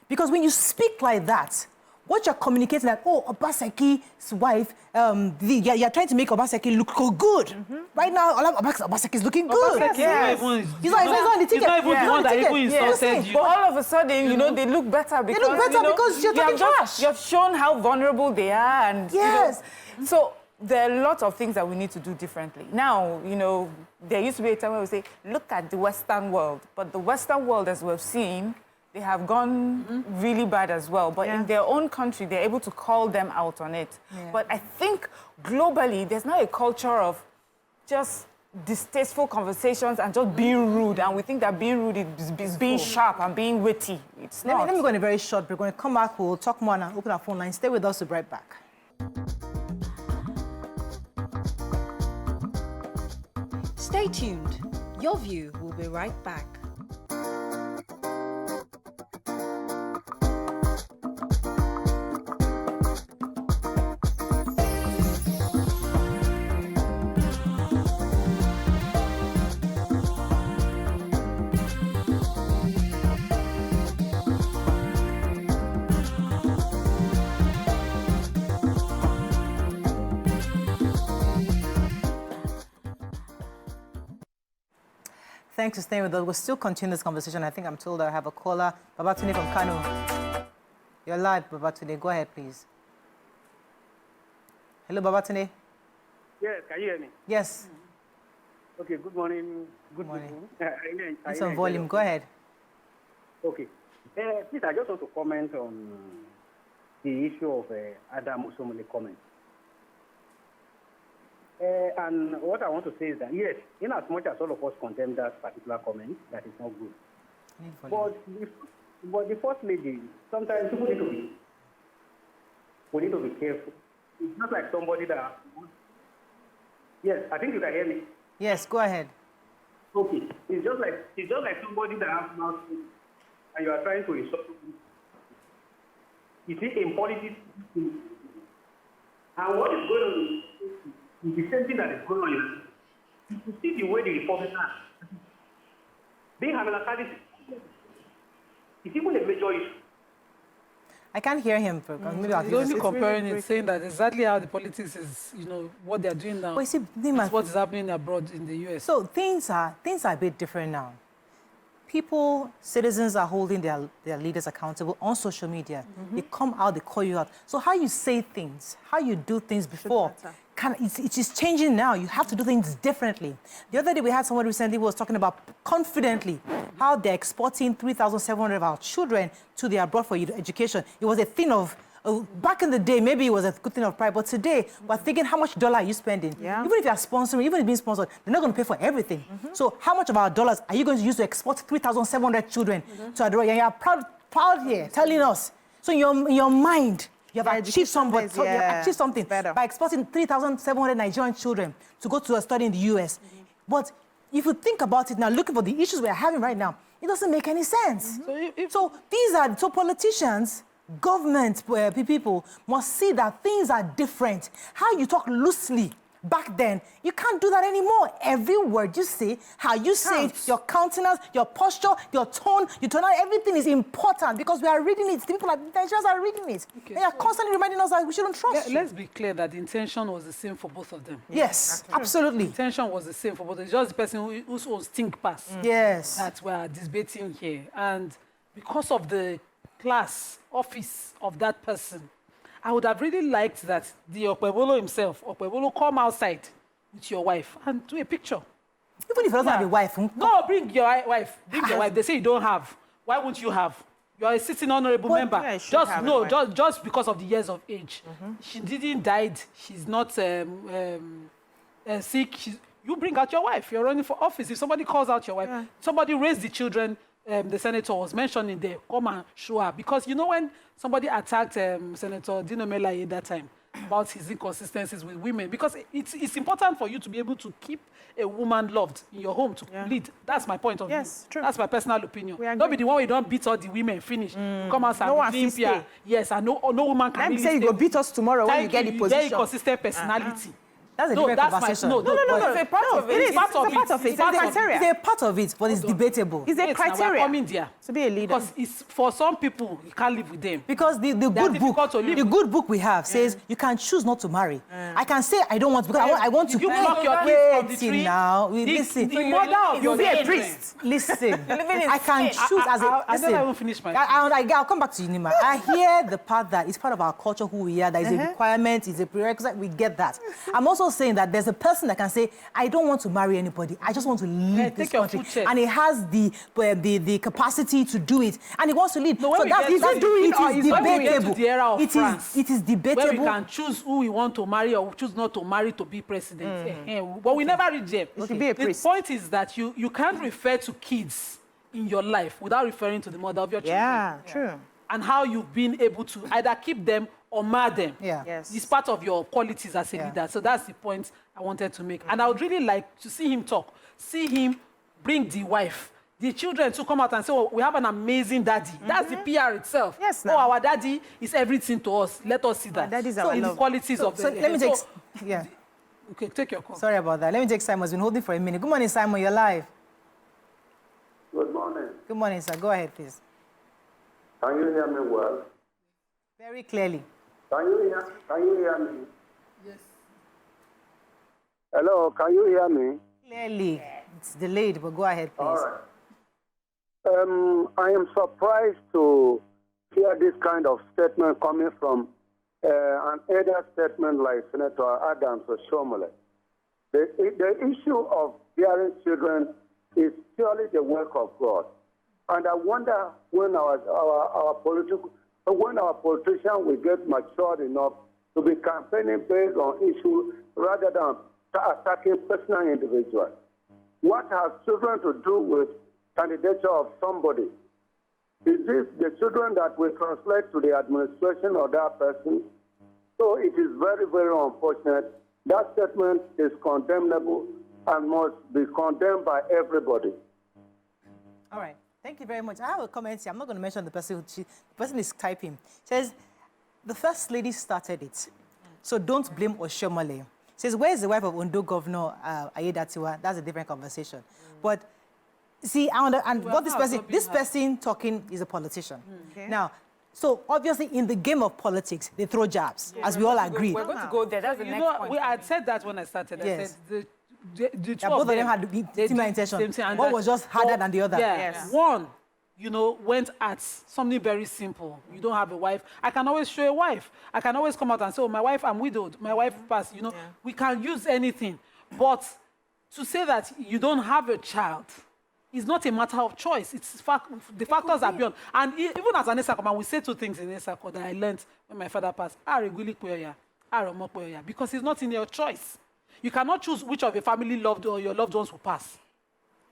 Because when you speak like that, what you're communicating that, oh, Obaseki's wife, you're trying to make Obaseki look good. Right now, Obaseki is looking good. He's not even He's not even on the ticket. He's not even the one that even insulted you. But all of a sudden, you know, they look better because, because you're talking trash. You've shown how vulnerable they are. And, yes. You know, so there are lots of things that we need to do differently. Now, you know, there used to be a time where we say, look at the Western world. But the Western world, as we've seen, they have gone really bad as well. But in their own country, they're able to call them out on it. But I think globally, there's now a culture of just distasteful conversations and just being rude. And we think that being rude is being sharp and being witty. It's not. Let me go on a very short break. We're going to come back. We'll talk more and open our phone line. Stay with us. We'll be right back. Stay tuned. Your View will be right back. Thanks for staying with us. We'll still continue this conversation. I think I'm told I have a caller. Babatunde from Kano. You're live, Babatunde. Go ahead, please. Hello, Babatunde. Yes, can you hear me? Yes. Okay, good morning. Good morning. It's on volume. Go ahead. Okay. Please, I just want to comment on the issue of Adams Oshiomhole comment. And what I want to say is that, yes, in as much as all of us condemn that particular comment, that is not good. But the First Lady, sometimes we need to be careful. It's not like somebody that... Yes, I think you can hear me. Yes, go ahead. Okay. It's just like somebody that has mouth and you are trying to insult them. You see, in politics, and what is going on is the same thing that is going on. You see the way the Republicans being Hamilton, it's even a major issue. I can't hear him. Maybe I'll He's only comparing it, saying that exactly how the politics is, you know, what they're doing now. But you see, that's what is happening abroad in the US. So things are a bit different now. People, citizens are holding their leaders accountable on social media. They come out, they call you out. So how you say things, how you do things before, it is changing now. You have to do things differently. The other day we had someone recently who was talking about confidently how they're exporting 3,700 of our children to the abroad for education. It was a thing of, back in the day, maybe it was a good thing of pride, but today we're thinking, how much dollar are you spending? Even if you're sponsoring, even if being sponsored, they're not going to pay for everything. So how much of our dollars are you going to use to export 3,700 children to abroad? And you're proud here, telling us. So in your mind, you have achieved something by exporting 3,700 Nigerian children to go to a study in the US. But if you think about it now, looking for the issues we're having right now, It doesn't make any sense. So so politicians, government people must see that things are different. How you talk loosely back then, you can't do that anymore. Every word you say, how you say it, your countenance, your posture, your tone, everything is important because we are reading it. The people the Nigerians are reading it. Okay, they are constantly reminding us that we shouldn't trust you. Let's be clear that the intention was the same for both of them. Yes, absolutely. The intention was the same for both of them. It's just the person whose own stink pass. Yes. That we are debating here. And because of the class, office of that person, I would have really liked that the Okpebholo himself, Okpebholo, come outside with your wife and do a picture. Even if he doesn't have a wife. No, bring your wife. Bring your wife. They say you don't have. Why won't you have? You are a sitting honorable member. Yeah, just because of the years of age. She didn't die. She's not sick. You bring out your wife. You're running for office. If somebody calls out your wife, somebody raised the children. The senator was mentioning there, come and show her. Because you know when somebody attacked Senator Dino Melaye that time about his inconsistencies with women, because it's important for you to be able to keep a woman loved in your home to lead. That's my point of view. True. That's my personal opinion. Don't be the one who don't beat all the women, finish. Come out and Olympia. Yes, and no woman can really say you go beat us tomorrow when you get the position. Very inconsistent personality. That's a different conversation. No. It's a part of it. It's part of it. It's a criteria. It's a part of it, but it's debatable. It's a criteria to be a leader. Because it's for some people, you can't live with them. Because the good book we have says you can choose not to marry. I can say I don't want to because I want to. You block your kids from the tree. Now, listen. The mother of you'll be a priest. Listen, I can choose as a. I never even finished my. I'll come back to you, Nima. I hear the part that it's part of our culture, who we are. That is a requirement, is a prerequisite. We get that. I'm also saying that there's a person that can say, I don't want to marry anybody. I just want to lead this country. And he has the capacity to do it. And he wants to lead. No, so that is debatable. It is debatable. Where we can choose who we want to marry or choose not to marry to be president. But we never reach there. The point is that you can't refer to kids in your life without referring to the mother of your children. Yeah, true. And how you've been able to either keep them or mar them. Yeah. Yes. It's part of your qualities as a leader. So that's the point I wanted to make. And I would really like to see him talk, see him bring the wife, the children to come out and say, oh, we have an amazing daddy. That's the PR itself. Yes, oh, our daddy is everything to us. Let us see that. That is our love. The qualities of the... let me take... Okay, take your call. Sorry about that. Let me take Simon. He's been holding for a minute. Good morning, Simon. You're live. Good morning. Good morning, sir. Go ahead, please. Can you hear me well? Very clearly. Can you hear me? Yes. Hello, can you hear me? Clearly. It's delayed, but go ahead, please. All right. I am surprised to hear this kind of statement coming from an elder statement like Senator Adams Oshiomhole. The issue of bearing children is purely the work of God. And I wonder when our politicians will get matured enough to be campaigning based on issues rather than attacking personal individuals. What has children to do with candidature of somebody? Is this the children that will translate to the administration of that person? So it is very, very unfortunate. That statement is condemnable and must be condemned by everybody. All right. Thank you very much. I have a comment here. I'm not going to mention the person. The person is typing. It says, the First Lady started it. So don't blame Oshiomhole. Says, where is the wife of Ondo Governor Ayedatiwa? That's a different conversation. But see, what this person talking is a politician. Okay. Now, so obviously in the game of politics, they throw jabs, as we all agree. We're going to go there. That's the next point. I had said that when I started. Yes. I said the two both of them had similar intention. One was just harder than the other. Yes. One, went at something very simple. You don't have a wife. I can always show a wife. I can always come out and say, oh, my wife, I'm widowed. My wife passed. We can use anything. But to say that you don't have a child is not a matter of choice. It's the factors are beyond. And even as an Esakoma, we say two things in Esako that I learned when my father passed. Because it's not in your choice. You cannot choose which of your family loved or your loved ones will pass.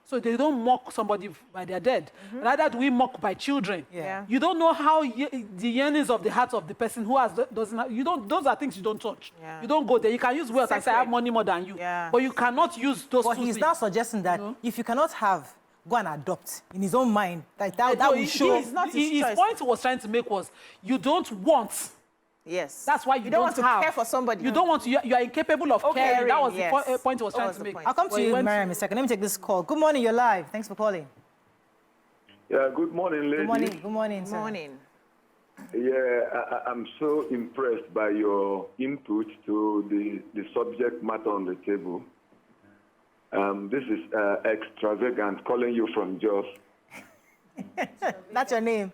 So they don't mock somebody by their dead. Rather do we mock by children. Yeah. You don't know how the yearnings of the heart of the person who doesn't have, those are things you don't touch. Yeah. You don't go there. You can use wealth and say I have money more than you. Yeah. But you cannot use those But he's now suggesting that if you cannot have go and adopt in his own mind. Like that will show. His point he was trying to make was, you don't want. Yes. That's why you don't want to have. care for somebody. You don't want to. You are incapable of caring. That was the point he was trying to make. I'll come to you, Mariam, in a second. Let me take this call. Good morning. You're live. Thanks for calling. Yeah. Good morning, ladies. Good morning. Good morning, sir. Good morning. Yeah, I'm so impressed by your input to the subject matter on the table. This is extravagant, calling you from Jos. That's your name.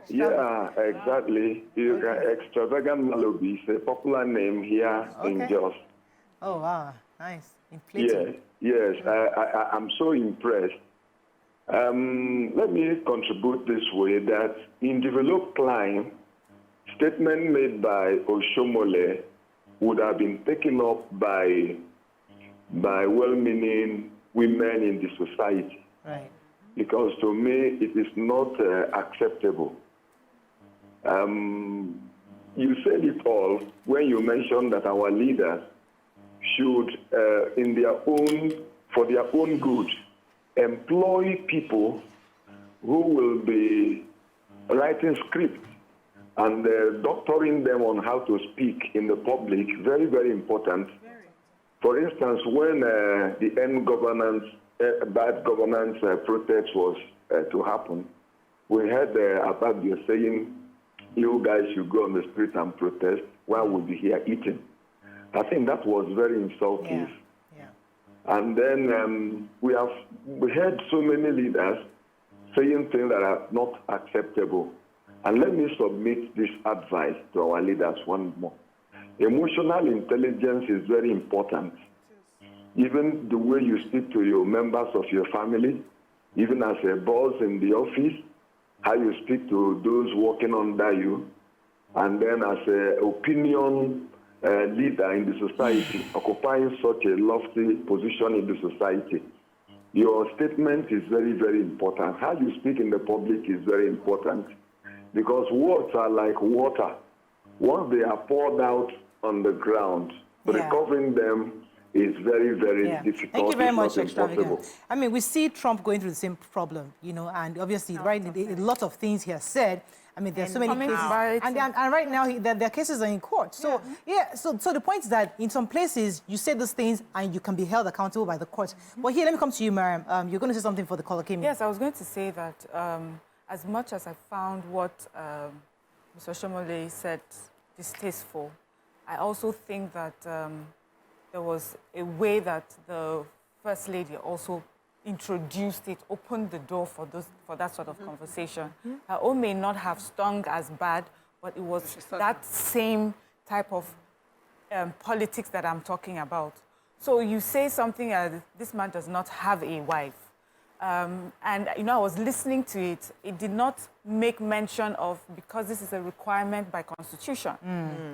Yeah, exactly. Extravagant Malobi is a popular name here in Jos. Oh, wow. Nice. In Plato. Yes, I'm so impressed. Let me contribute this way, that in developed clime, statement made by Oshiomhole would have been taken up by well-meaning women in the society. Right. Because to me, it is not acceptable. You said it all when you mentioned that our leaders should, for their own good, employ people who will be writing scripts and doctoring them on how to speak in the public. Very, very important. For instance, when the end governance, bad governance protest was to happen, we heard Ababia saying, you guys should go on the street and protest while we'll be here eating. I think that was very insulting. And then we heard so many leaders saying things that are not acceptable. And let me submit this advice to our leaders one more. Emotional intelligence is very important. Even the way you speak to your members of your family, even as a boss in the office, how you speak to those working under you, and then as an opinion leader in the society, occupying such a lofty position in the society. Your statement is very, very important. How you speak in the public is very important, because words are like water. Once they are poured out on the ground, recovering them is very, very difficult. Thank you very much, Extravagant. I mean, we see Trump going through the same problem, you know, and obviously, a lot of things he has said. I mean, there's so many cases, and right now their cases are in court. So so the point is that in some places you say those things and you can be held accountable by the court. But here, let me come to you, Mariam. You're going to say something for the caller came in. Yes, I was going to say that as much as I found what Mr. Oshiomhole said distasteful, I also think that there was a way that the First Lady also introduced it, opened the door for that sort of conversation. Her own may not have stung as bad, but it was that same type of politics that I'm talking about. So you say something as, this man does not have a wife. And, you know, I was listening to it. It did not make mention of, because this is a requirement by Constitution.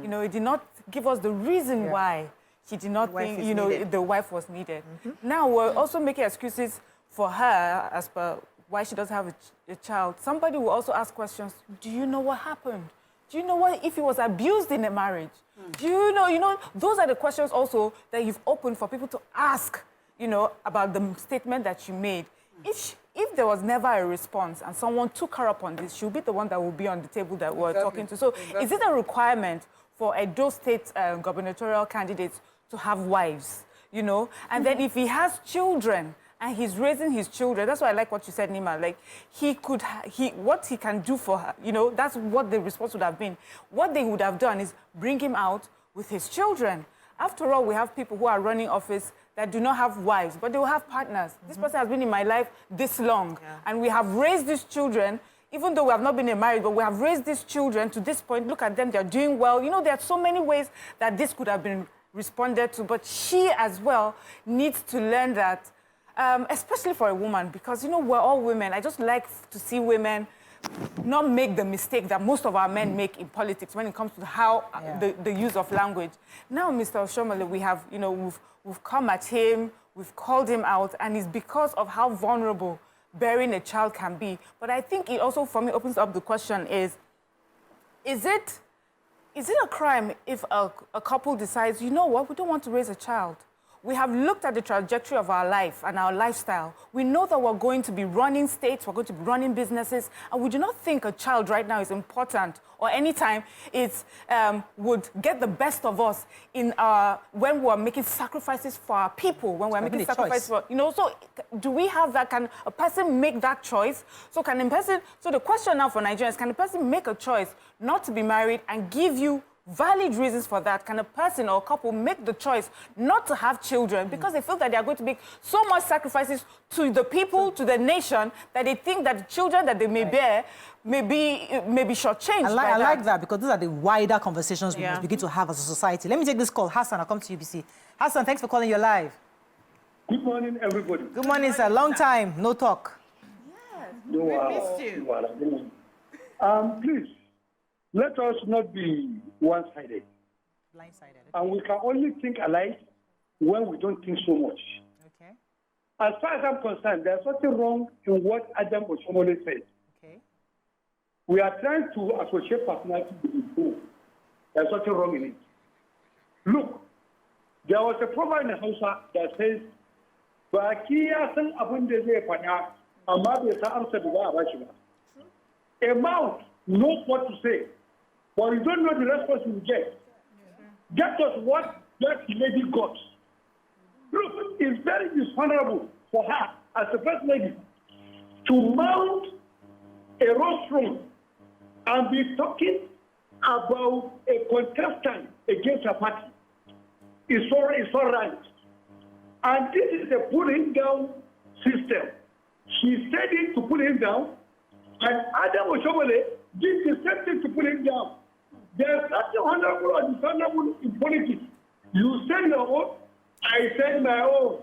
You know, it did not give us the reason why he did not think, you know, the wife was needed. Now, we're also making excuses for her as per why she doesn't have a child. Somebody will also ask questions. Do you know what happened? Do you know what if he was abused in a marriage? Do you know, those are the questions also that you've opened for people to ask, you know, about the statement that you made. If there was never a response and someone took her up on this, she'll be the one that will be on the table that we're talking to. So is it a requirement for Edo State gubernatorial candidates to have wives, you know? And then if he has children and he's raising his children, that's why I like what you said, Nima, like what he can do for her, you know, that's what the response would have been. What they would have done is bring him out with his children. After all, we have people who are running office that do not have wives, but they will have partners. This person has been in my life this long, and we have raised these children, even though we have not been in marriage, but we have raised these children to this point. Look at them, they're doing well. You know, there are so many ways that this could have been responded to, but she as well needs to learn that, especially for a woman, because, you know, we're all women. I just like to see women not make the mistake that most of our men make in politics when it comes to how the use of language. Now, Mr. Oshiomhole, we have, you know, we've come at him, we've called him out, and it's because of how vulnerable bearing a child can be. But I think it also, for me, opens up the question is it a crime if a couple decides, you know what, we don't want to raise a child? we have looked at the trajectory of our life and our lifestyle. We know that we're going to be running states, we're going to be running businesses, and we do not think a child right now is important or anytime it would get the best of us in when we're making sacrifices for our people, when we're making sacrifices for, you know, so do we have that? Can a person make that choice? So can a person, so the question now for Nigerians, can a person make a choice not to be married and give you valid reasons for that? Can a person or a couple make the choice not to have children because they feel that they are going to make so much sacrifices to the people, to the nation, that they think that the children that they may bear may be shortchanged? I like that because those are the wider conversations we must begin to have as a society. Let me take this call. Hassan, I'll come to you, BC. Hassan, thanks for calling. You're live. Good morning, everybody. Good morning, sir. Long time, no talk. Yes, we missed you. Please, let us not be one-sided. Blindsided. And we can only think alike when we don't think so much. Okay. As far as I'm concerned, there's something wrong in what Adam Oshiomhole said. Okay. We are trying to associate personality with the book. There's something wrong in it. Look, there was a proverb in Hausa that says, "Baki ya san abin da zai faɗa, amma bai san amsar da za a bashi ba." A mouth knows what to say, but you don't know the response you get. That was what that lady got. Look, it's very dishonorable for her as the first lady to mount a rostrum and be talking about a contestant against her party. It's all right. And this is a pulling down system. She said it to pull him down, and Adam Oshiomhole did the same thing to pull him down. There's nothing honorable or dishonorable in politics. You say your own, I say my own.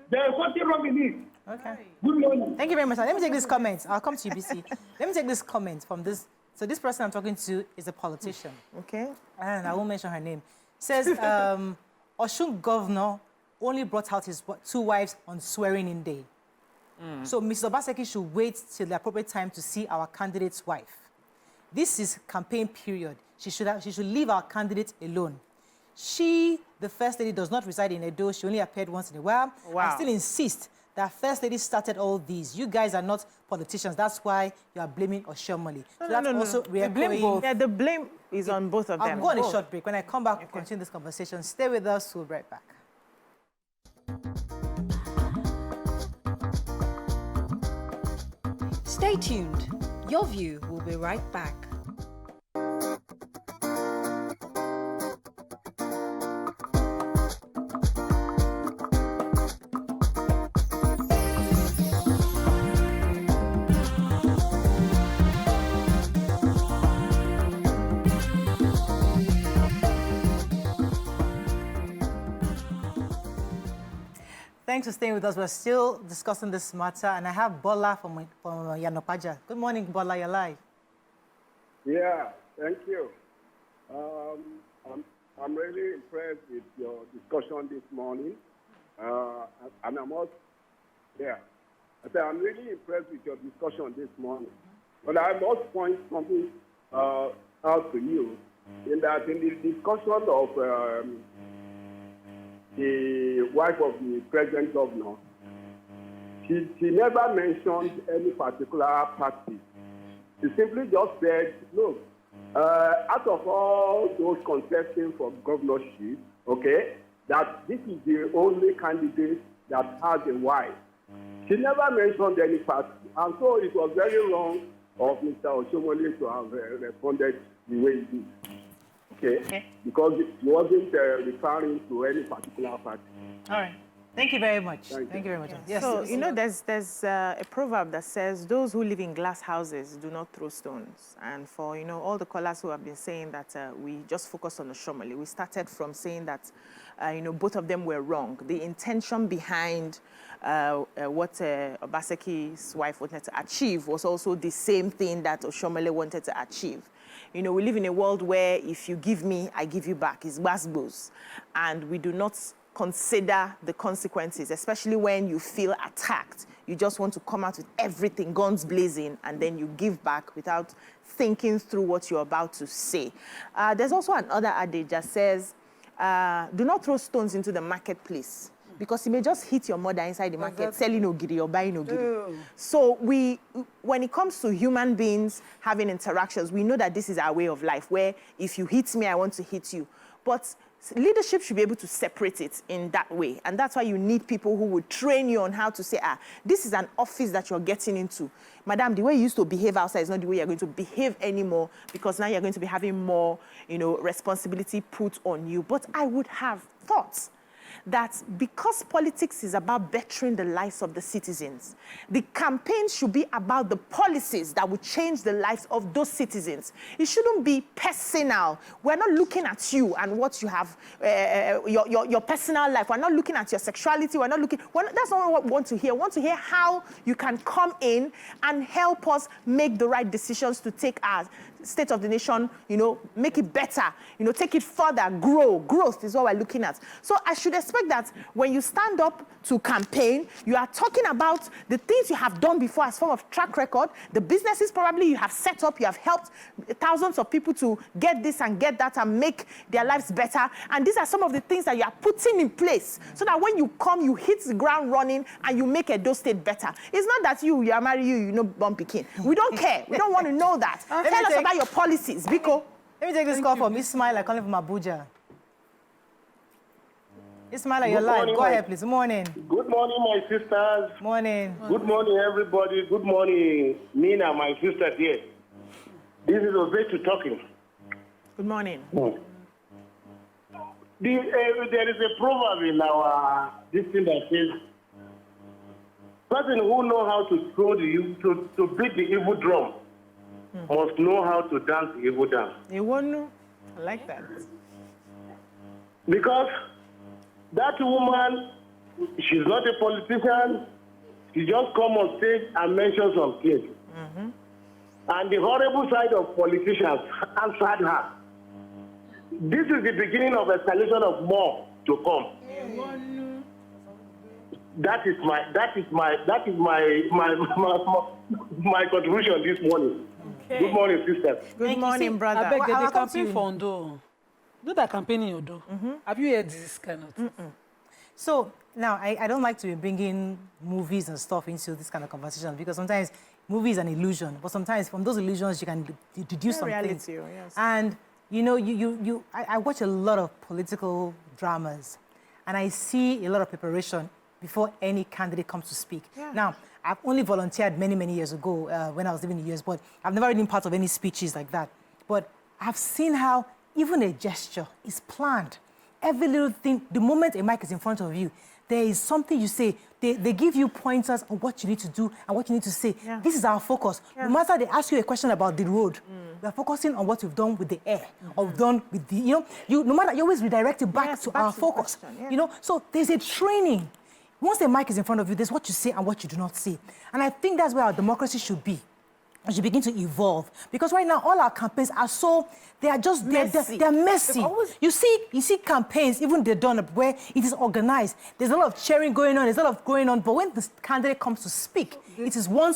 There's nothing wrong in it. Okay. Good morning. Thank you very much. Let me take this comment. I'll come to you, BC. Let me take this comment from this. So this person I'm talking to is a politician. Okay. And I won't mention her name. Says, Osun governor only brought out his 2 wives on swearing-in day. So Mrs. Obaseki should wait till the appropriate time to see our candidate's wife. This is campaign period. She should leave our candidate alone. She, the First Lady, does not reside in Edo. She only appeared once in a while. Wow. I still insist that First Lady started all these. You guys are not politicians. That's why you are blaming Oshiomhole. So that's also blame both. Yeah, the blame is on both of them. I'll go on a short break. When I come back, we'll continue this conversation. Stay with us. We'll be right back. Stay tuned. Your View will be right back. Thanks for staying with us. We're still discussing this matter, and I have Bola from Yanopaja. Good morning, Bola. You're live. Yeah, thank you. I'm really impressed with your discussion this morning, and I'm also, I'm really impressed with your discussion this morning. But I must point something out to you, in that in the discussion of the wife of the present governor, she never mentioned any particular party. She simply just said, look, out of all those contesting for governorship, okay, that this is the only candidate that has a wife. She never mentioned any party. And so it was very wrong of Mr. Oshiomhole to have responded the way he did. Okay. Because he wasn't referring to any particular party. All right. Thank you very much. Thank you very much. Yes. So, you know, there's a proverb that says, those who live in glass houses do not throw stones. And for, you know, all the callers who have been saying that we just focused on Oshiomhole, we started from saying that, you know, both of them were wrong. The intention behind what Obaseki's wife wanted to achieve was also the same thing that Oshiomhole wanted to achieve. You know, we live in a world where if you give me, I give you back. It's gbas-gbos. And we do not consider the consequences, especially when you feel attacked. You just want to come out with everything, guns blazing, and then you give back without thinking through what you're about to say. There's also another adage that says, do not throw stones into the marketplace. because he may just hit your mother inside the market selling ogiri or buying ogiri. So when it comes to human beings having interactions, we know that this is our way of life, where if you hit me, I want to hit you. But leadership should be able to separate it in that way. And that's why you need people who would train you on how to say, this is an office that you're getting into. Madam, the way you used to behave outside is not the way you're going to behave anymore, because now you're going to be having more, responsibility put on you. But I would have thought that because politics is about bettering the lives of the citizens, the campaign should be about the policies that would change the lives of those citizens. It shouldn't be personal. We're not looking at you and what you have, your personal life. We're not looking at your sexuality. That's not what we want to hear. We want to hear how you can come in and help us make the right decisions to take our state of the nation, make it better, take it further, grow. Growth is what we're looking at. So I should expect that when you stand up to campaign, you are talking about the things you have done before as form of track record, the businesses probably you have set up, you have helped thousands of people to get this and get that and make their lives better. And these are some of the things that you are putting in place so that when you come, you hit the ground running and you make Edo State better. It's not that you are married, born Pekin. We don't care. We don't want to know that. Tell us about your policies, Biko. Let me take this call from Ismail, calling from Abuja. Ismail, you're live. Go ahead, please. Good morning. Good morning, my sisters. Morning. Good morning, everybody. Good morning, Nina, my sister dear. This is Obaseki talking. Good morning. There is a proverb in our this thing that says, person who know how to throw to beat the evil drum must know how to dance the evil dance. You won't know? I like that. Because that woman, she's not a politician. She just come on stage and mention some things. And the horrible side of politicians answered her. This is the beginning of escalation of more to come. That is my contribution this morning. Okay. Good morning, sisters. Good morning, brother. I beg the campaign for Ondo. Do that campaign in Ondo. Have you heard this kind of thing? So now I don't like to be bringing movies and stuff into this kind of conversation, because sometimes movies are an illusion, but sometimes from those illusions you can deduce some things. Yes. And I watch a lot of political dramas, and I see a lot of preparation before any candidate comes to speak. Yeah. Now, I've only volunteered many, many years ago when I was living in the US, but I've never been part of any speeches like that. But I've seen how even a gesture is planned. Every little thing, the moment a mic is in front of you, there is something you say. They give you pointers on what you need to do and what you need to say. Yeah. This is our focus. Yeah. No matter they ask you a question about the road, we're focusing on what you've done with the air, or done with the, no matter, you always redirect it back to our focus. Yeah. So there's a training. Once the mic is in front of you, there's what you say and what you do not say. And I think that's where our democracy should be. It should begin to evolve. Because right now, all our campaigns are they're messy. You see campaigns, even they're done where it is organized. There's a lot of cheering going on, but when the candidate comes to speak, it is one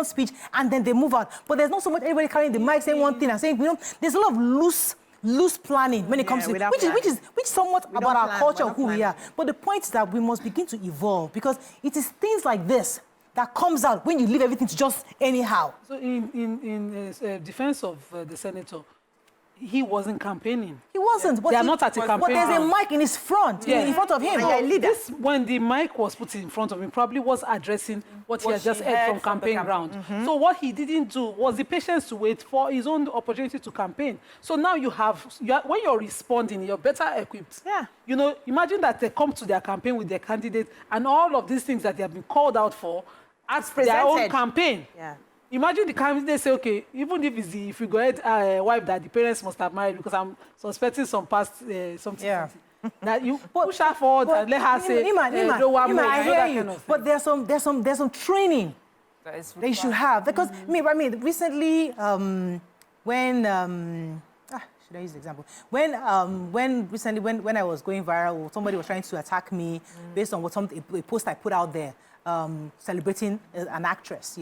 speech, and then they move out. But there's not so much everybody carrying the mic saying one thing and saying, there's a lot of loose planning when it comes to which is somewhat about our culture of who we are. But the point is that we must begin to evolve, because it is things like this that comes out when you leave everything to just anyhow. So in defense of the senator, he wasn't campaigning. He wasn't. They are not at a campaign. But there's a mic in his front, in front of him. When the mic was put in front of him, probably was addressing what he had just heard from campaign ground. So what he didn't do was the patience to wait for his own opportunity to campaign. So now when you're responding, you're better equipped. Yeah. Imagine that they come to their campaign with their candidate and all of these things that they have been called out for as their own campaign. Yeah. Imagine the candidate say, okay, even if you go ahead wife that the parents must have married, because I'm suspecting some past something. Yeah. That you push her forward and let her say, I hear you. But there's some training they should have. Because recently, when should I use the example? When I was going viral, somebody was trying to attack me based on a post I put out there. Celebrating an actress,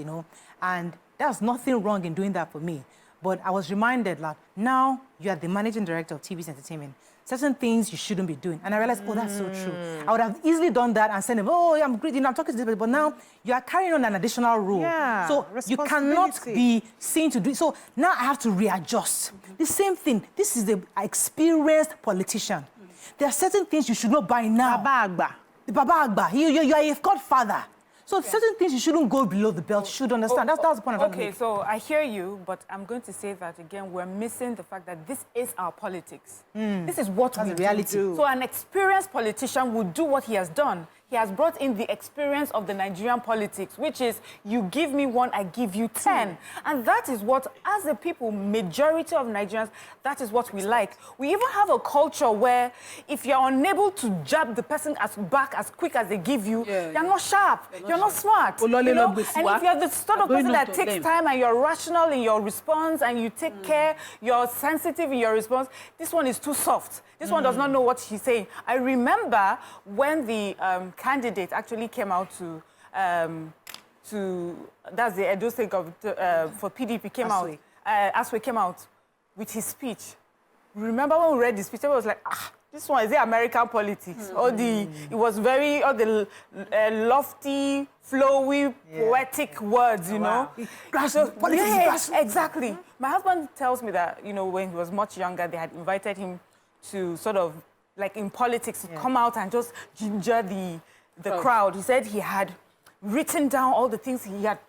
and there's nothing wrong in doing that for me. But I was reminded, now you are the managing director of TV's Entertainment. certain things you shouldn't be doing. And I realized, oh, that's so true. I would have easily done that and said, oh, yeah, I'm greedy, I'm talking to this person, but now you are carrying on an additional role. Yeah, so you cannot be seen to do it. So now I have to readjust. The same thing, this is the experienced politician. There are certain things you should not buy now. Baba Agba. You are a godfather. So certain things you shouldn't go below the belt. You should understand. That's the point of Okay, so I hear you, but I'm going to say that again, we're missing the fact that this is our politics. This is what we do. So an experienced politician would do what he has done. He has brought in the experience of the Nigerian politics, which is you give me one, I give you 10. And that is what, as a people, majority of Nigerians, that is what we like. We even have a culture where if you're unable to jab the person back as quick as they give you, you're not sharp, you're not smart. You know? And if you're the sort of person that takes time and you're rational in your response and you take care, you're sensitive in your response, this one is too soft. This one does not know what he's saying. I remember when the candidate actually came out that's the Edo State for PDP came out, Aswe came out with his speech. Remember when we read the speech, I was like, this one is the American politics. It was very, all the lofty, flowy, poetic words, you know. So, yes, exactly. My husband tells me that, you know, when he was much younger, they had invited him to sort of, like in politics, to come out and just ginger the crowd. He said he had written down all the things, he had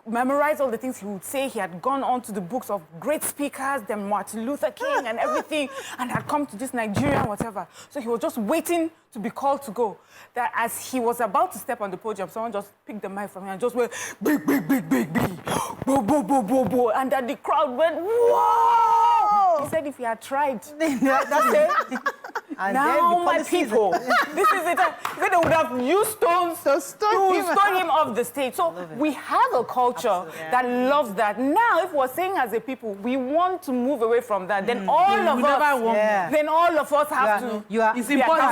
memorized all the things he would say. He had gone on to the books of great speakers, then Martin Luther King and everything, and had come to this Nigerian, whatever. So he was just waiting to be called to go. That as he was about to step on the podium, someone just picked the mic from him and just went, big, big, big, big, big, bo, bo, bo, bo, bo. And then the crowd went, whoa! He said if he had tried, that's it. And now, my people, this is it. He said they would have used stones to stone him off the stage. So we have a culture that loves that. Now, if we're saying as a people, we want to move away from that, then all of us have to. It's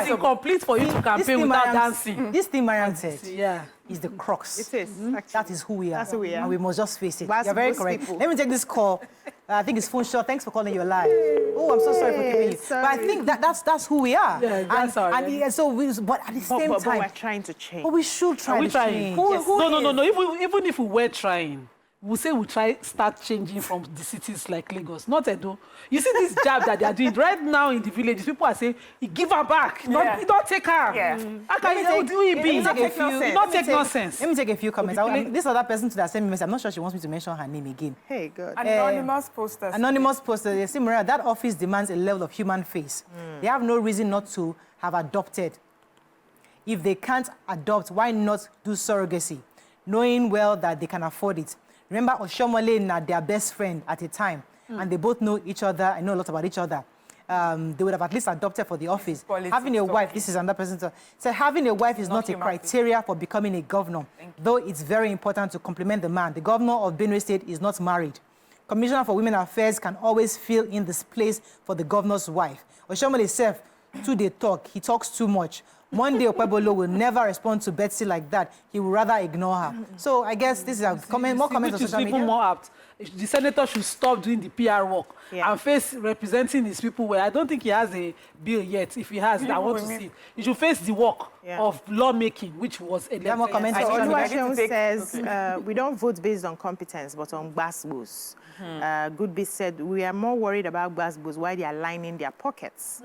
incomplete for you to campaign without dancing. This thing Mariam said is the crux. It is. That is who we are. That's who we are. And we must just face it. You're very correct. People. Let me take this call. I think it's phone shot. Thanks for calling. You're live. Oh, I'm so sorry for keeping you. But I think that's who we are. Yeah, that's all right. And so but at the same time, but we're trying to change. But we should try to change. No. Even if we were trying, we'll say we'll start changing from the cities like Lagos, not Edo. You see this job that they are doing right now in the villages, people are saying, give her back, not take her. Yeah. How can you do it be? Not take nonsense. Let me take a few comments. This other person to that same message, I'm not sure she wants me to mention her name again. Hey, good. Anonymous posters. Anonymous posters. They say, Maria, that office demands a level of human face. They have no reason not to have adopted. If they can't adopt, why not do surrogacy? Knowing well that they can afford it. Remember, Oshiomhole and their best friend at a time, and they both know each other and know a lot about each other. They would have at least adopted for the office. Having a wife, this is another person. So having a wife is not a criteria for becoming a governor, though it's very important to compliment the man. The governor of Benue State is not married. Commissioner for Women Affairs can always fill in this place for the governor's wife. Oshiomhole himself, they talk, he talks too much. Monday Okpebulu will never respond to Betsy like that. He would rather ignore her. So I guess this is a comment, more comments on social media. More apt. The senator should stop doing the PR work and face representing his people. Where I don't think he has a bill yet. If he has, I want to see it. He should face the work of lawmaking, which was a more comments on social media. Says we don't vote based on competence, but on gbasgbos. Goodby said we are more worried about gbasgbos while they are lining their pockets.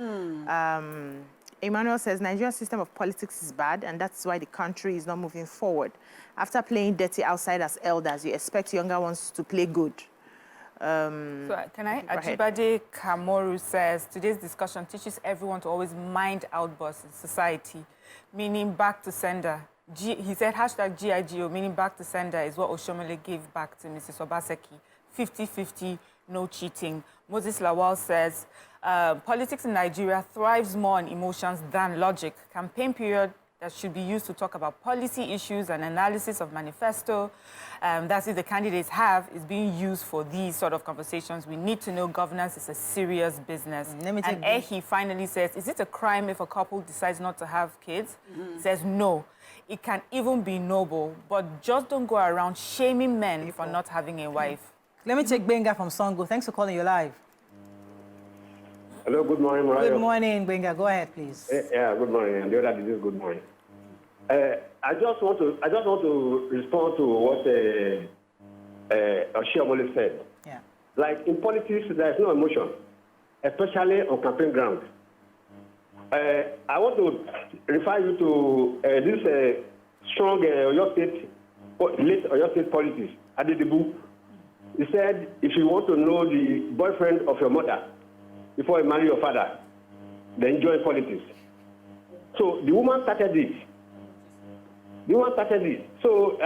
Emmanuel says Nigeria's system of politics is bad, and that's why the country is not moving forward. After playing dirty outside as elders, you expect younger ones to play good. So can I? Ajibade Kamoru says today's discussion teaches everyone to always mind outbursts in society, meaning back to sender. He said #GIGO, meaning back to sender, is what Oshiomhole gave back to Mrs. Obaseki. 50-50, no cheating. Moses Lawal says, politics in Nigeria thrives more on emotions than logic. Campaign period that should be used to talk about policy issues and analysis of manifesto. That's if the candidates have, is being used for these sort of conversations. We need to know governance is a serious business. And Ehi finally says, is it a crime if a couple decides not to have kids? He says, no. It can even be noble, but just don't go around shaming men for not having a wife. Let me take Benga from Songo. Thanks for calling. You're live. Hello, good morning, Mariah. Good morning, Benga. Go ahead, please. Yeah, good morning. And the other is good morning. I just want to respond to what Oshiomhole said. Yeah. Like in politics, there is no emotion, especially on campaign ground. I want to refer you to this strong Oyo State, late Oyo State politics, Adedibu. He said, if you want to know the boyfriend of your mother before you marry your father, then join politics. So the woman started it. So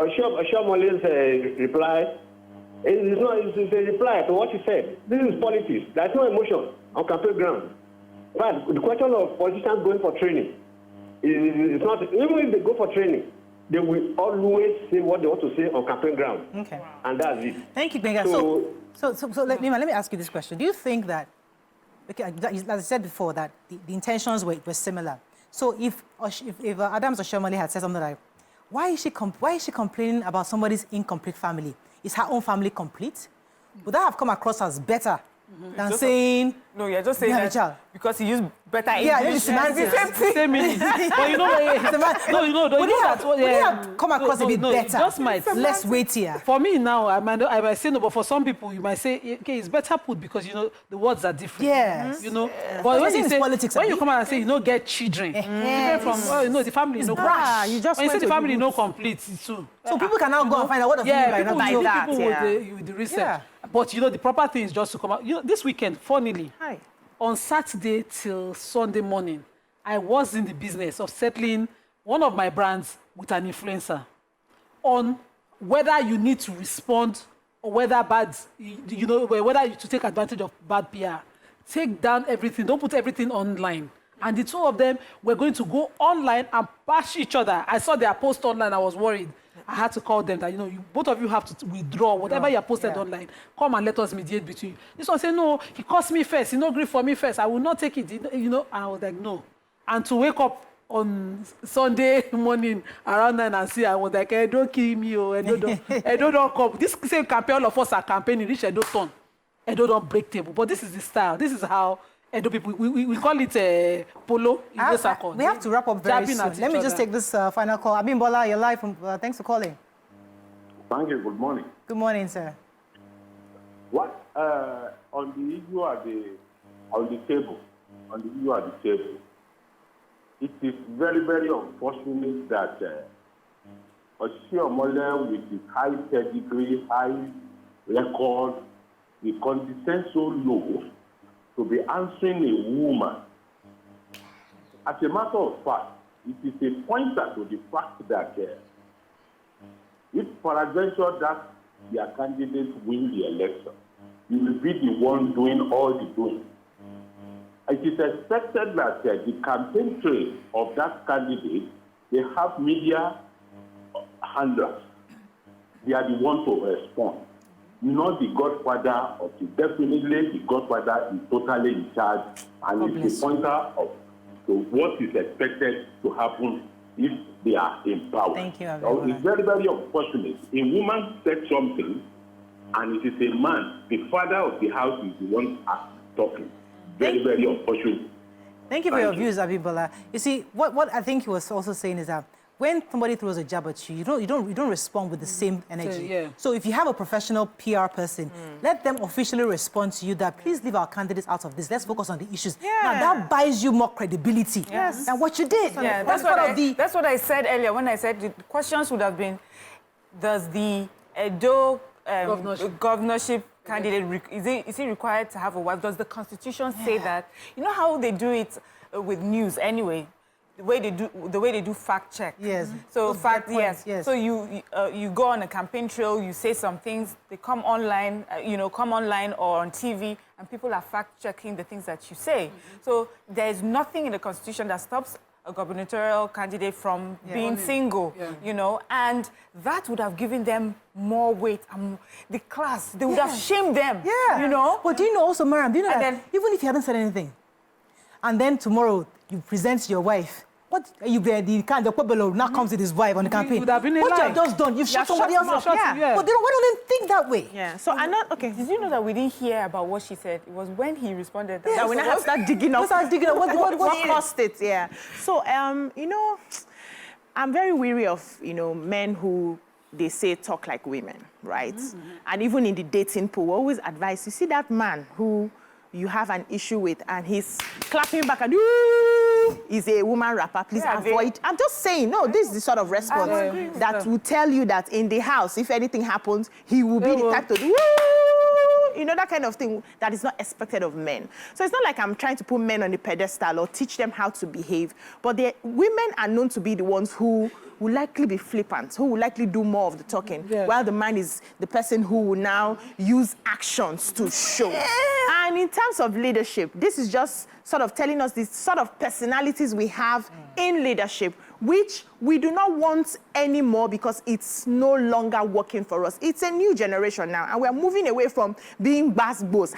Oshiomhole's reply is a reply to what he said. This is politics. There's no emotion on campaign ground. But the question of politicians going for training is not, even if they go for training, they will always say what they want to say on campaign ground. Okay. And that's it. Thank you, Benga. So let me ask you this question. Do you think that, okay, as I said before, that the intentions were similar? So if Adams Oshiomhole had said something like, why is she complaining about somebody's incomplete family? Is her own family complete? Would that have come across as better than saying... No, you're just saying that because he used better English. Yeah, it's the same meaning. But you know, would it have come across a bit better? Just might. Less weightier. For me now, I might say no, but for some people, you might say, okay, it's better put because, you know, the words are different. Yes. You know, but when you say, politics, when you come out and say, you don't get children, different from, well, you know, the family is no complete. You just when you say the family is no complete, too. So people can now go and find out what does it mean by not people that. with the research. Yeah. But, you know, the proper thing is just to come out. You know, this weekend, funnily, on Saturday till Sunday morning, I was in the business of settling one of my brands with an influencer on whether you need to respond or whether you know, whether you to take advantage of bad PR. Take down everything. Don't put everything online. And the two of them were going to go online and bash each other. I saw their post online. I was worried. I had to call them that, you know, both of you have to withdraw whatever you posted online. Come and let us mediate between you. This one said, no, he cost me first. He no agree for me first. I will not take it. You know, and I was like, no. And to wake up on Sunday morning around 9 and see, I was like, don't kill me. Edo don't come. This same campaign, all of us are campaigning, reach Edo turn. Edo don't break table. But this is the style. This is how Edo people, we call it polo. We have to wrap up very soon. Let me just take this final call. Abimbola, you're live. Thanks for calling. Thank you. Good morning. Good morning, sir. What on the issue at the table, it is very, very unfortunate that Oshiomhole with his high pedigree, high record, he condescends so low to be answering a woman. As a matter of fact, it is a pointer to the fact that if peradventure that their candidates win the election, you will be the one doing all the doing. It is expected that the campaign trail of that candidate, they have media handlers. They are the ones to respond. Not the godfather of the, definitely the godfather is totally in charge, and it's a pointer of to what is expected to happen if they are in power. Thank you, so it's very, very unfortunate. A woman said something, and it is a man, the father of the house, is the one talking. Very, very unfortunate. Thank you for your views, Abimbola. You see, what I think he was also saying is that when somebody throws a jab at you, you don't respond with the same energy. So if you have a professional PR person, let them officially respond to you that please leave our candidates out of this. Let's focus on the issues. Now that buys you more credibility than what you did. Yeah, that's what I said earlier when I said the questions would have been: does the Edo governorship candidate is he required to have a wife? Does the Constitution say that? You know how they do it with news anyway. The way they do fact check. Yes. So yes. So you go on a campaign trail, you say some things, they come online, or on TV, and people are fact checking the things that you say. So there is nothing in the Constitution that stops a gubernatorial candidate from being single, you know, and that would have given them more weight. The class, they would have shamed them, you know. But do you know also, Mariam, do you know that even if you hadn't said anything, and then tomorrow you present your wife what you the kind of Okpebholo now comes with his wife on the campaign. Would have been a what lie. you have just done, you've shut somebody else up. Yeah. But why don't they think that way? Yeah. So I'm not okay. Did you know that we didn't hear about what she said? It was when he responded that. Yeah, we now have to start digging up. What caused it? Yeah. So you know, I'm very weary of men who they say talk like women, right? And even in the dating pool, we always advise, you see that man who you have an issue with and he's clapping back and is a woman rapper, please avoid. I'm just saying, no, this is the sort of response that will tell you that in the house, if anything happens, he will be the type to do, that kind of thing that is not expected of men. So it's not like I'm trying to put men on a pedestal or teach them how to behave, but women are known to be the ones who will likely be flippant, who will likely do more of the talking, while the man is the person who will now use actions to show. And in terms of leadership, this is just sort of telling us the sort of personalities we have in leadership, which we do not want anymore because it's no longer working for us. It's a new generation now, and we're moving away from being bass-boss,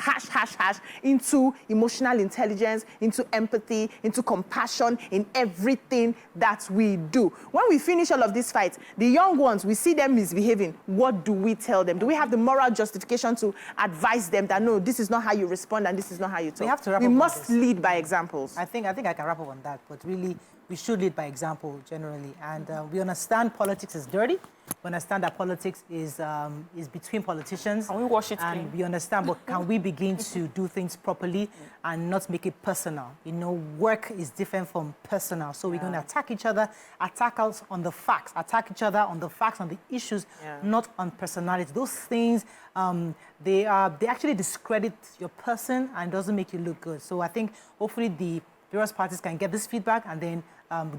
into emotional intelligence, into empathy, into compassion in everything that we do. When we finish all of these fights, the young ones, we see them misbehaving. What do we tell them? Do we have the moral justification to advise them that, no, this is not how you respond and this is not how you talk? We have to wrap up. We must lead by examples. I think I can wrap up on that, but really, we should lead by example generally. And we understand politics is dirty. We understand that politics is between politicians. Can we wash it clean? And we understand, but can we begin to do things properly and not make it personal? Work is different from personal. So we're going to attack each other, attack us on the facts, attack each other on the facts, on the issues, not on personality. Those things, they actually discredit your person and doesn't make you look good. So I think hopefully the various parties can get this feedback and then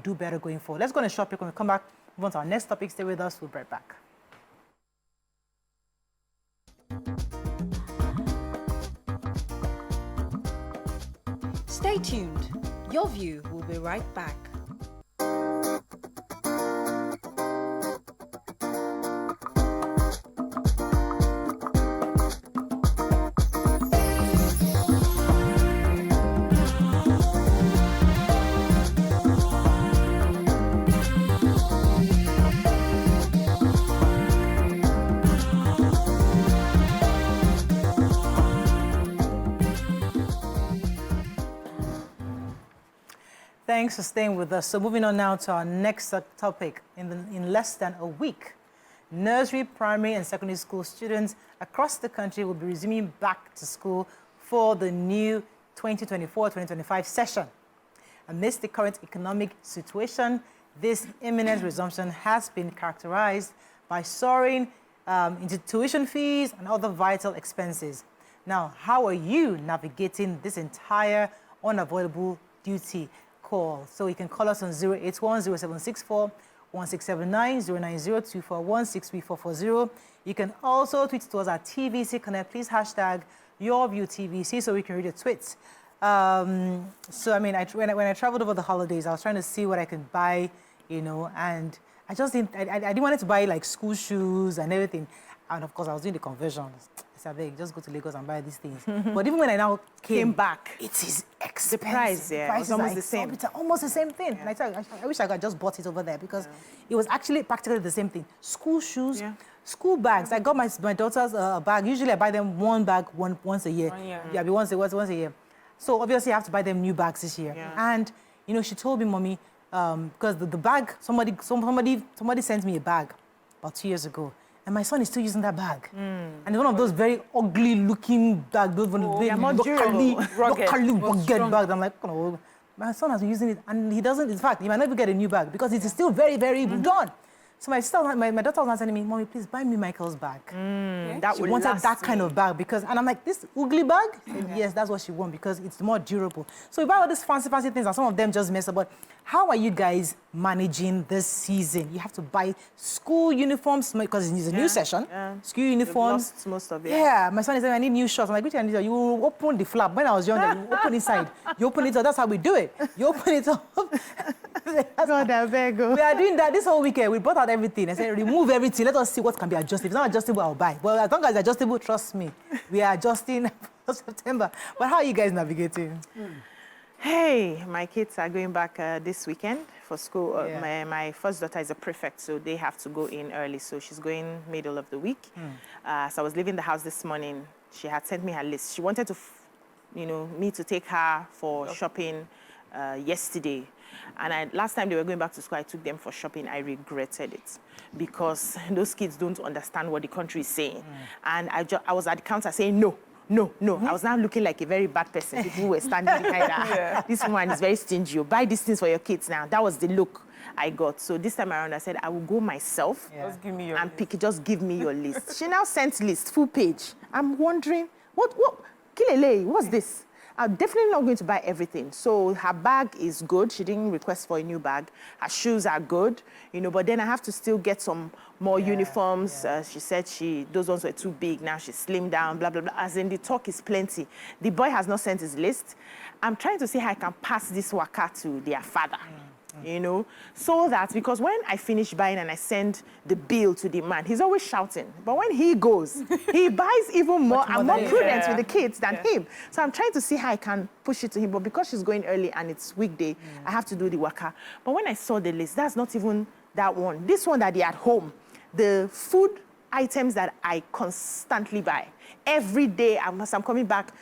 do better going forward. Let's go on a short break. When we come back, move on to our next topic. Stay with us. We'll be right back. Stay tuned. Your View will be right back. Thanks for staying with us. So moving on now to our next topic. In less than a week, nursery, primary, and secondary school students across the country will be resuming back to school for the new 2024-2025 session. Amidst the current economic situation, this imminent resumption has been characterized by soaring into tuition fees and other vital expenses. Now, how are you navigating this entire unavoidable duty call? So you can call us on 081-0764-1679, 090-241-63440. You can also tweet to us at TVC Connect. Please hashtag YourViewTVC so we can read your tweets. So I mean, when I traveled over the holidays, I was trying to see what I could buy, and I just didn't. I didn't want to buy like school shoes and everything, and of course I was doing the conversions. I said, just go to Lagos and buy these things. But even when I now came back, it is expensive. The price, it's almost the same. It's almost the same thing. And I wish I could just bought it over there because it was actually practically the same thing. School shoes, school bags. I got my daughter's bag. Usually I buy them one bag once a year. Yeah, once a year. So obviously I have to buy them new bags this year. And she told me, Mommy, because the bag, somebody sent me a bag about 2 years ago. And my son is still using that bag. And it's one of those very ugly looking bags, those locally rugged bags. I'm like, oh, my son has been using it and he doesn't, in fact, he might never get a new bag because it is still very, very done. So my daughter was telling me, Mommy, please buy me Michael's bag. She wanted that kind of bag because, and I'm like, this ugly bag? Yes, that's what she wants because it's more durable. So we buy all these fancy things and some of them just mess up. But how are you guys managing this season? You have to buy school uniforms because it's a new session. School uniforms. Lost most of it. Yeah, my son is saying, I need new shorts. I'm like, which I need? You open the flap. When I was younger, you open inside. You open it up. That's how we do it. You open it up. God, I beg you. We are doing that this whole weekend. We brought out everything. I said, remove everything. Let us see what can be adjusted. If it's not adjustable, I'll buy. Well, as long as it's adjustable, trust me. We are adjusting for September. But how are you guys navigating? Hey, my kids are going back this weekend for school. My first daughter is a prefect, so they have to go in early. So she's going middle of the week. So I was leaving the house this morning. She had sent me her list. She wanted to, me to take her for shopping yesterday. And last time they were going back to school, I took them for shopping. I regretted it because those kids don't understand what the country is saying. And I was at the counter saying, no. I was now looking like a very bad person. People were standing behind her. This woman is very stingy. You buy these things for your kids now. That was the look I got. So this time around, I said, I will go myself Just give me your and list. pick it. Just give me your list. She now sent list, full page. I'm wondering, what, Kilele, what's this? I'm definitely not going to buy everything. So her bag is good. She didn't request for a new bag. Her shoes are good, but then I have to still get some more uniforms. She said those ones were too big. Now she's slimmed down, blah, blah, blah. As in, the talk is plenty. The boy has not sent his list. I'm trying to see how I can pass this waka to their father. So that, because when I finish buying and I send the bill to the man, he's always shouting. But when he goes, he buys even more. I'm more prudent with the kids than him. So I'm trying to see how I can push it to him. But because she's going early and it's weekday, I have to do the waka. But when I saw the list, that's not even that one. This one that they at home, the food items that I constantly buy. Every day, as I'm coming back,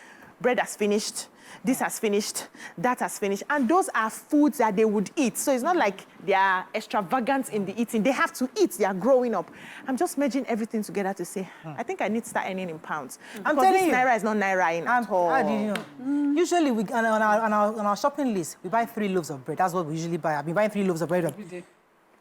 bread has finished. This has finished, that has finished. And those are foods that they would eat. So it's not like they are extravagant in the eating. They have to eat. They are growing up. I'm just merging everything together to say, I think I need to start earning in pounds. I'm because telling this Naira is not Naira in at all. How do you know? Usually, on our shopping list, we buy 3 loaves of bread. That's what we usually buy. I've been buying 3 loaves of bread every day.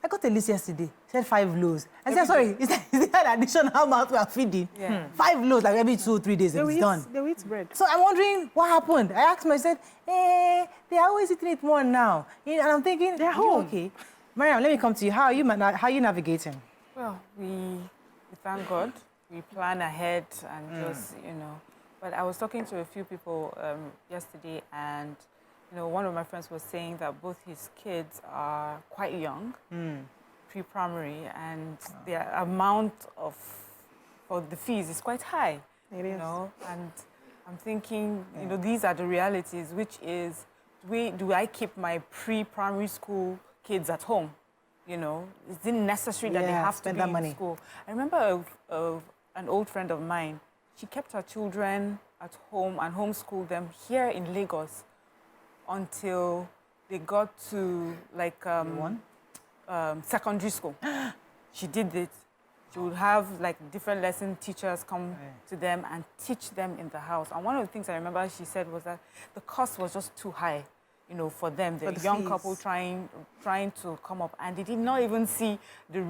I got a list yesterday. It said 5 loaves. I said, sorry, is that an additional amount we are feeding? 5 loaves, like every 2 or 3 days, it's done. They eat bread. So I'm wondering what happened. I asked myself, they are always eating it more now. And I'm thinking, they're home. Okay. Mariam, let me come to you. How are you navigating? Well, we thank God. We plan ahead and just, But I was talking to a few people yesterday, and one of my friends was saying that both his kids are quite young, pre-primary, and the amount for the fees is quite high. It is. And I'm thinking, these are the realities, which is, do I keep my pre-primary school kids at home? Is it necessary that they have to be in school? I remember an old friend of mine. She kept her children at home and homeschooled them here in Lagos until they got to secondary school. She did it. She would have different lesson teachers come to them and teach them in the house. And one of the things I remember she said was that the cost was just too high, for them. The young fees. Couple trying to come up, and they did not even see they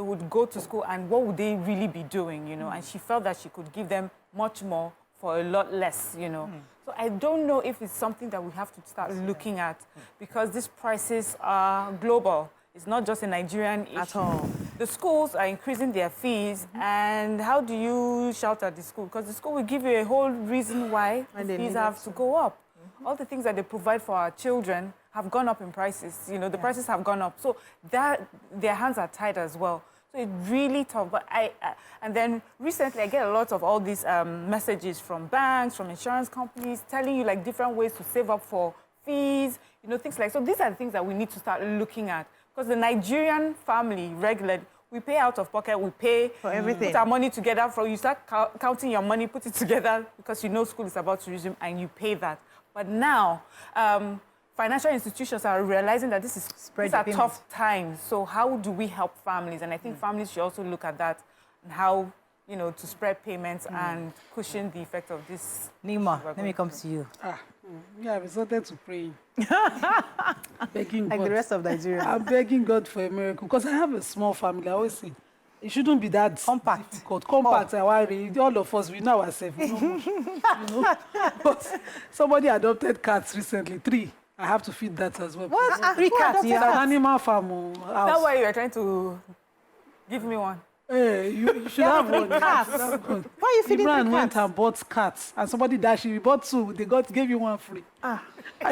would go to school and what would they really be doing, And she felt that she could give them much more for a lot less, So I don't know if it's something that we have to start looking at, because these prices are global. It's not just a Nigerian issue. At all. The schools are increasing their fees, and how do you shout at the school? Because the school will give you a whole reason why the fees have to go up. All the things that they provide for our children have gone up in prices. The prices have gone up. So their hands are tied as well. So it's really tough. But and then recently I get a lot of all these messages from banks, from insurance companies, telling you different ways to save up for fees, things like. So these are the things that we need to start looking at. Because the Nigerian family, regularly, we pay out of pocket, we pay for everything. Put our money together. You start counting your money, put it together, because school is about to resume, and you pay that. But now, financial institutions are realizing that these are tough times. So how do we help families? And I think families should also look at that and how, to spread payments and cushion the effect of this. Nima, let me come to you. I resorted to praying. Begging like God. The rest of Nigeria. I'm begging God for a miracle, because I have a small family. I always say, it shouldn't be that compact. Difficult. Compact, all of us, we know ourselves. But somebody adopted cats recently, 3. I have to feed that as well. What? 3 cats? It's an animal farm. That's why you are trying to give me one. Hey, you should have one. Cats. Why are you feeding 3 cats? Went and bought cats, and somebody dashed you. We bought 2. They gave you 1 free. And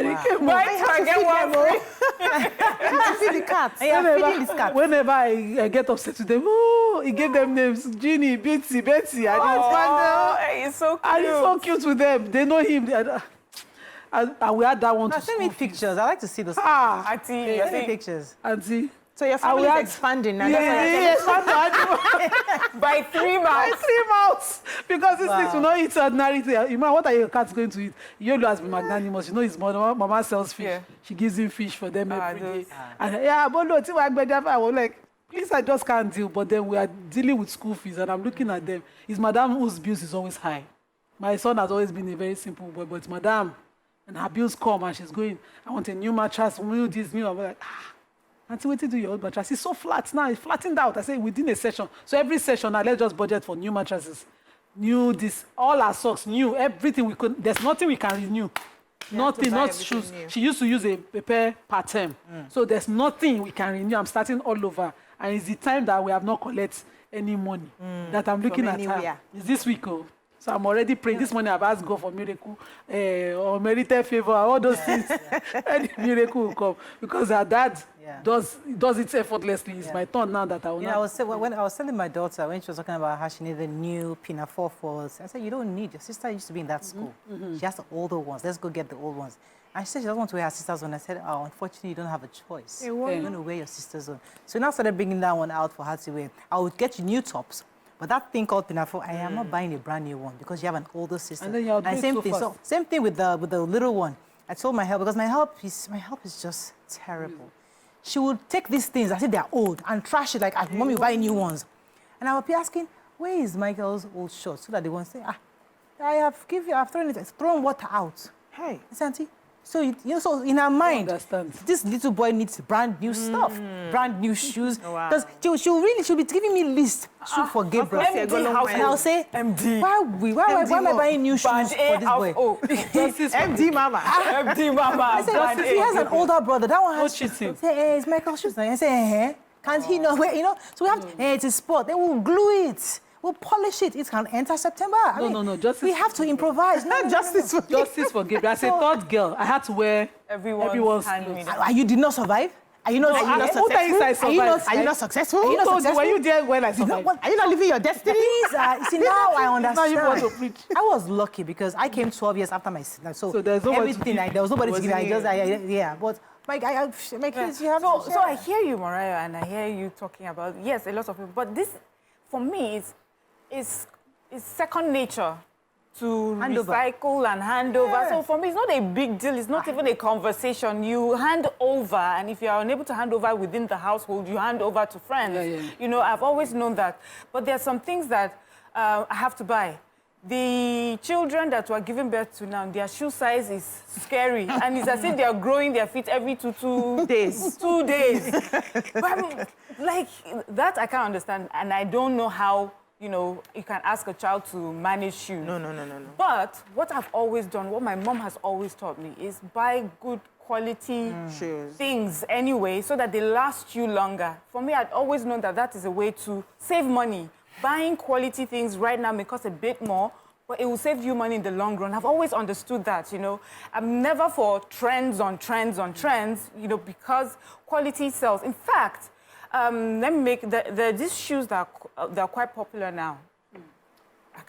he came Why did I get 1 free? You have to feed the cats. Feeding these cats. Whenever I get upset with them, he gave them names: Ginny, Betsy. It's so cute. And he's so cute with them. They know him. And we had that one to send me pictures. I like to see those. Auntie, send me pictures. Auntie. So your family is expanding now. By 3 months. By 3 months. Because these things will not eat ordinary things. You know, what are your cats going to eat? Yolo has been magnanimous. You know his mama sells fish. Yeah. She gives him fish for them every day. And but no, I was like, please, I just can't deal. But then we are dealing with school fees, and I'm looking at them. It's madam whose bills is always high. My son has always been a very simple boy, but it's madam. And her bills come, and she's going, I want a new mattress, new this, new. I'm like, Auntie, what do you do your old mattress? It's so flat now. It's flattened out. I say within a session. So every session, now let's just budget for new mattresses, new this, all our socks, new everything we could. There's nothing we can renew. Nothing, not shoes. New. She used to use a pair per term. So there's nothing we can renew. I'm starting all over, and it's the time that we have not collected any money that I'm looking at her. It's this week, oh. So I'm already praying. This morning I've asked God for miracle or merited favor, all those things. Any miracle will come. Because our dad does it effortlessly. It's my turn now that I will not. When I was telling my daughter, when she was talking about how she needed new pinafore falls, I said, you don't need. Your sister used to be in that school. She has the older ones. Let's go get the old ones. And she said she doesn't want to wear her sister's one. I said, oh, unfortunately, you don't have a choice. You're going to wear your sister's one. So now I started bringing that one out for her to wear. I would get you new tops. But that thing called pinafore, I am not buying a brand new one because you have an older sister. And then you're doing same so thing. fast. So same thing with the little one. I told my help because my help is just terrible. She would take these things, I said they're old, and trash it like, mommy, buy new ones. And I would be asking, where is Michael's old shorts? So that they won't say, I've thrown water out. Hey, Auntie. So, so in her mind, this little boy needs brand new stuff, brand new shoes. Because she'll be giving me list shoe for Gabriel. And I'll say, MD. Why am I buying new shoes for this boy? MD Mama. MD Mama. I said, if he has an older brother, that one has shoes. Say, hey, it's Michael's shoes. I say, can't he know where, So we have to, it's a sport. Then we'll glue it. We'll polish it. It can enter September. No. We have to improvise. Justice for Gabriel. As a third girl, I had to wear everyone's clothes. You did not survive? Are you not successful? Are you not successful? Who told you? Were you there when I survived? Are you not living your destiny? Please, see, now I understand. Now you want to preach. I was lucky because I came 12 years after my sister. So there's everything, there was nobody to give. But my kids, you have so I hear you, Mariah, and I hear you talking about, yes, a lot of people. But this, for me, is second nature to recycle and hand over. So for me, it's not a big deal. It's not even a conversation. You hand over, and if you are unable to hand over within the household, you hand over to friends. I've always known that. But there are some things that I have to buy. The children that were giving birth to now, their shoe size is scary. And it's as if they are growing their feet every two days. 2 days. But like, that I can't understand. And I don't know how, you can ask a child to manage shoes. No. But what I've always done, what my mom has always taught me is buy good quality things anyway so that they last you longer. For me, I'd always known that that is a way to save money. Buying quality things right now may cost a bit more, but it will save you money in the long run. I've always understood that, I'm never for trends on trends, because quality sells. In fact, let me make these shoes that are quite popular now.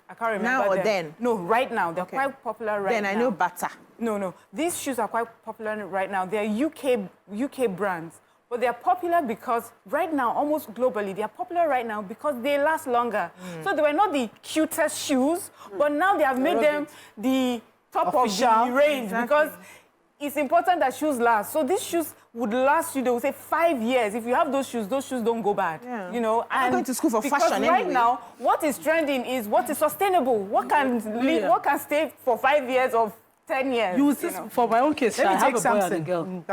I can't remember. Now or them. then? No, right now. They're quite popular right now. Then I know Bata. No. These shoes are quite popular right now. They're UK brands. But they're popular because right now, almost globally, they're popular right now because they last longer. So they were not the cutest shoes, but now they have made them the top of the range because it's important that shoes last. So these shoes would last you, they would say 5 years. If you have those shoes don't go bad. And I'm going to school for fashion anyway. Right now, what is trending is what is sustainable. What can stay for 5 years or 10 years. You will see, for my own case, I have a boy and a girl.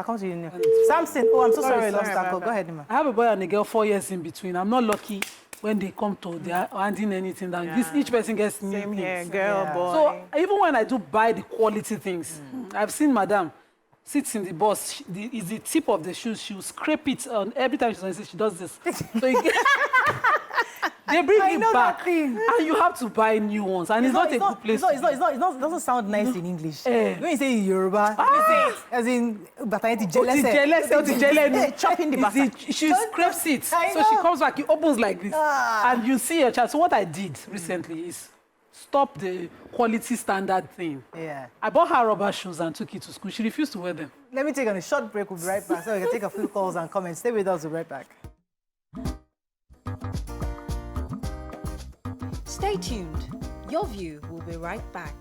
Samson, I'm so sorry, lost that. Go ahead, Nima. I have a boy and a girl 4 years in between. I'm not lucky when they come to, they are handing anything down. Each person gets new things. Same here, girl, boy. So even when I do buy the quality things, I've seen Madam sits in the bus, is the tip of the shoes, she will scrape it on every time she does this. So they bring it back, and you have to buy new ones, and it's not a good place. It doesn't sound nice in English. When you say in Yoruba, as in chopping the basa. She scrapes it, so she comes back, it opens like this, and you see your child. So what I did recently is, stop the quality standard thing. Yeah. I bought her rubber shoes and took it to school. She refused to wear them. Let me take a short break. We'll be right back. So we can take a few calls and comments. Stay with us. We'll be right back. Stay tuned. Your View will be right back.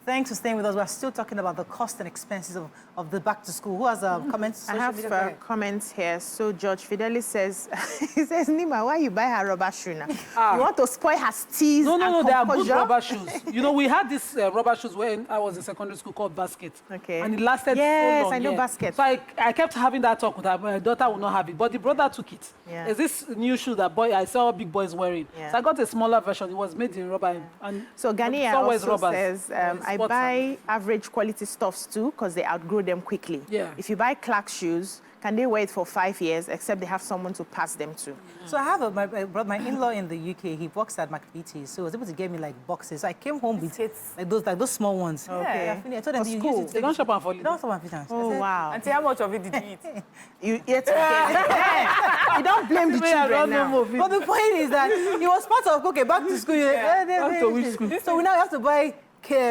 Thanks for staying with us. We're still talking about the cost and expenses of the back to school. Who has comments? I have comments here. So George Fidelis says, he says, Nima, why you buy her rubber shoe now? You want to spoil her steez? No, they are good rubber shoes. You know, we had this rubber shoes when I was in secondary school called Basket. Okay. And it lasted so long. Yes, I know Basket. So I kept having that talk with her. My daughter would not have it, but the brother took it. Yeah. There's this new shoe that I saw big boys wearing. Yeah. So I got a smaller version. It was made in rubber. Yeah. And so Ghania also says, I buy average quality stuffs too because they outgrow them quickly. Yeah. If you buy Clark shoes, can they wait for 5 years except they have someone to pass them to? So I have my in-law in the UK. He works at McVitie's, so he was able to get me like boxes. So I came home with like those small ones. Okay. I told them you use it. They don't shop for you. Don't shop for Oh wow. Auntie, how much of it did you eat? You ate again. You don't blame the children now. But the point is that it was part of back to school. Back to which school? So we now have to buy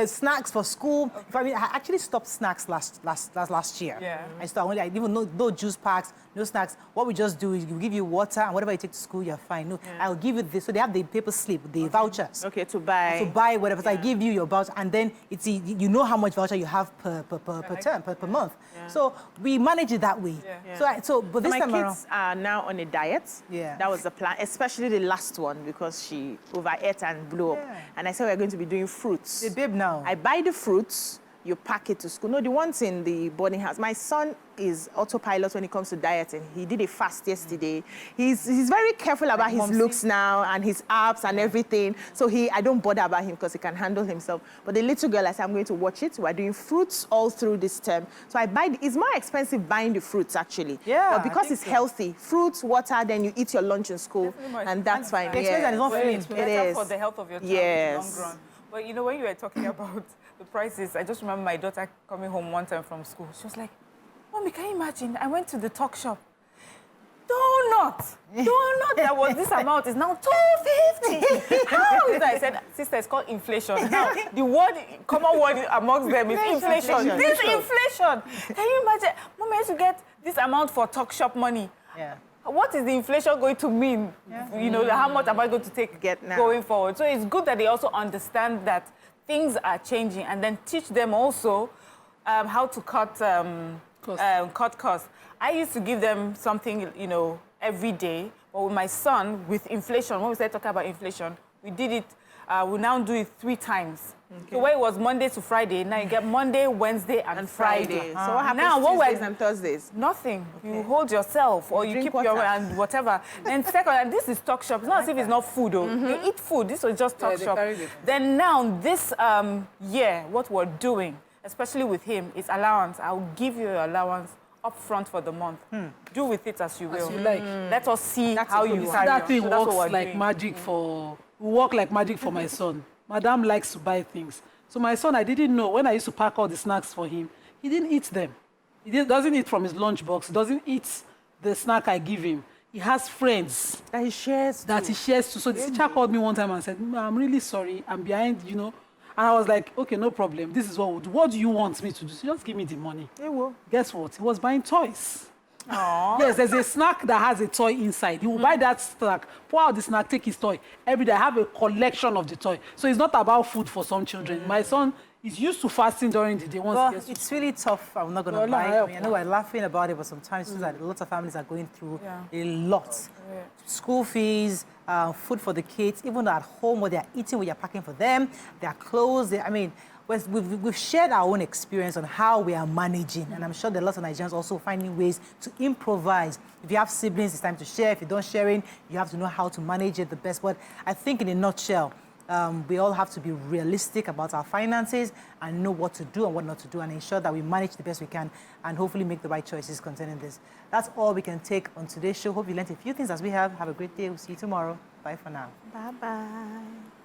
snacks for school. I mean, I actually stopped snacks last year. Yeah. I even no juice packs, no snacks. What we just do is we give you water and whatever you take to school, you're fine. No, I'll give you this. So they have the paper slip, the vouchers. Okay, to buy whatever. So I give you your voucher, and then you know how much voucher you have per term, per month. Yeah. So we manage it that way. Yeah. But this time my around, kids are now on a diet. Yeah. That was the plan, especially the last one because she overate and blew up. And I said we're going to be doing fruits. the babe now. I buy the fruits, you pack it to school. No, the ones in the boarding house. My son is autopilot when it comes to dieting. He did a fast yesterday. He's very careful about his looks now and his abs and everything. So I don't bother about him because he can handle himself. But the little girl, I said, I'm going to watch it. We're doing fruits all through this term. So it's more expensive buying the fruits actually. Yeah. But because it's healthy, fruits, water, then you eat your lunch in school, and that's fine. The expense is not free. It is for the health of your child in the long run. But you know, when you were talking about the prices, I just remember my daughter coming home one time from school. She was like, Mommy, can you imagine? I went to the tuck shop. Donut that was this amount is now 250. How is that? I said, sister, it's called inflation. Now, the common word amongst them is inflation. This inflation. Can you imagine? Mom, I used to get this amount for tuck shop money. Yeah. What is the inflation going to mean? Yeah. You know, how much am I going to take going forward? So it's good that they also understand that things are changing and then teach them also how to cut costs. I used to give them something, you know, every day. But with my son, with inflation, when we started talking about inflation, we did it, we now do it 3 times. Okay. So where it was Monday to Friday, now you get Monday, Wednesday, and Friday. So what happens now, Tuesdays and Thursdays? Nothing. Okay. You hold yourself, or you keep your and whatever. Then second, and this is talk shop. It's not as if it's not food, though. You eat food. This was just talk shop. Then now, this year, what we're doing, especially with him, is allowance. I'll give you your allowance up front for the month. Do with it as you will. As you like. Let us see how you carry that on. thing So works like magic for... Work like magic for my son. Madam likes to buy things. So my son, I didn't know, when I used to pack all the snacks for him, he didn't eat them. He doesn't eat from his lunchbox. He doesn't eat the snack I give him. He has friends that he shares to. So the teacher called me one time and said, I'm really sorry. I'm behind, you know. And I was like, okay, no problem. This is what we'll do. What do you want me to do? So just give me the money. He will. Guess what? He was buying toys. Aww. Yes, there's a snack that has a toy inside. He will buy that snack, pour out the snack, take his toy. Every day I have a collection of the toy. So it's not about food for some children. My son is used to fasting during the day. It's really tough. I'm not going to lie. I know we're laughing about it, but sometimes a lot of families are going through a lot. Yeah. School fees, food for the kids, even at home, what they're eating, what you're packing for them, their clothes. We've shared our own experience on how we are managing, and I'm sure there are lots of Nigerians also finding ways to improvise. If you have siblings, it's time to share. If you don't sharing, you have to know how to manage it the best. But I think in a nutshell, we all have to be realistic about our finances and know what to do and what not to do and ensure that we manage the best we can and hopefully make the right choices concerning this. That's all we can take on today's show. Hope you learned a few things as we have. Have a great day. We'll see you tomorrow. Bye for now. Bye-bye.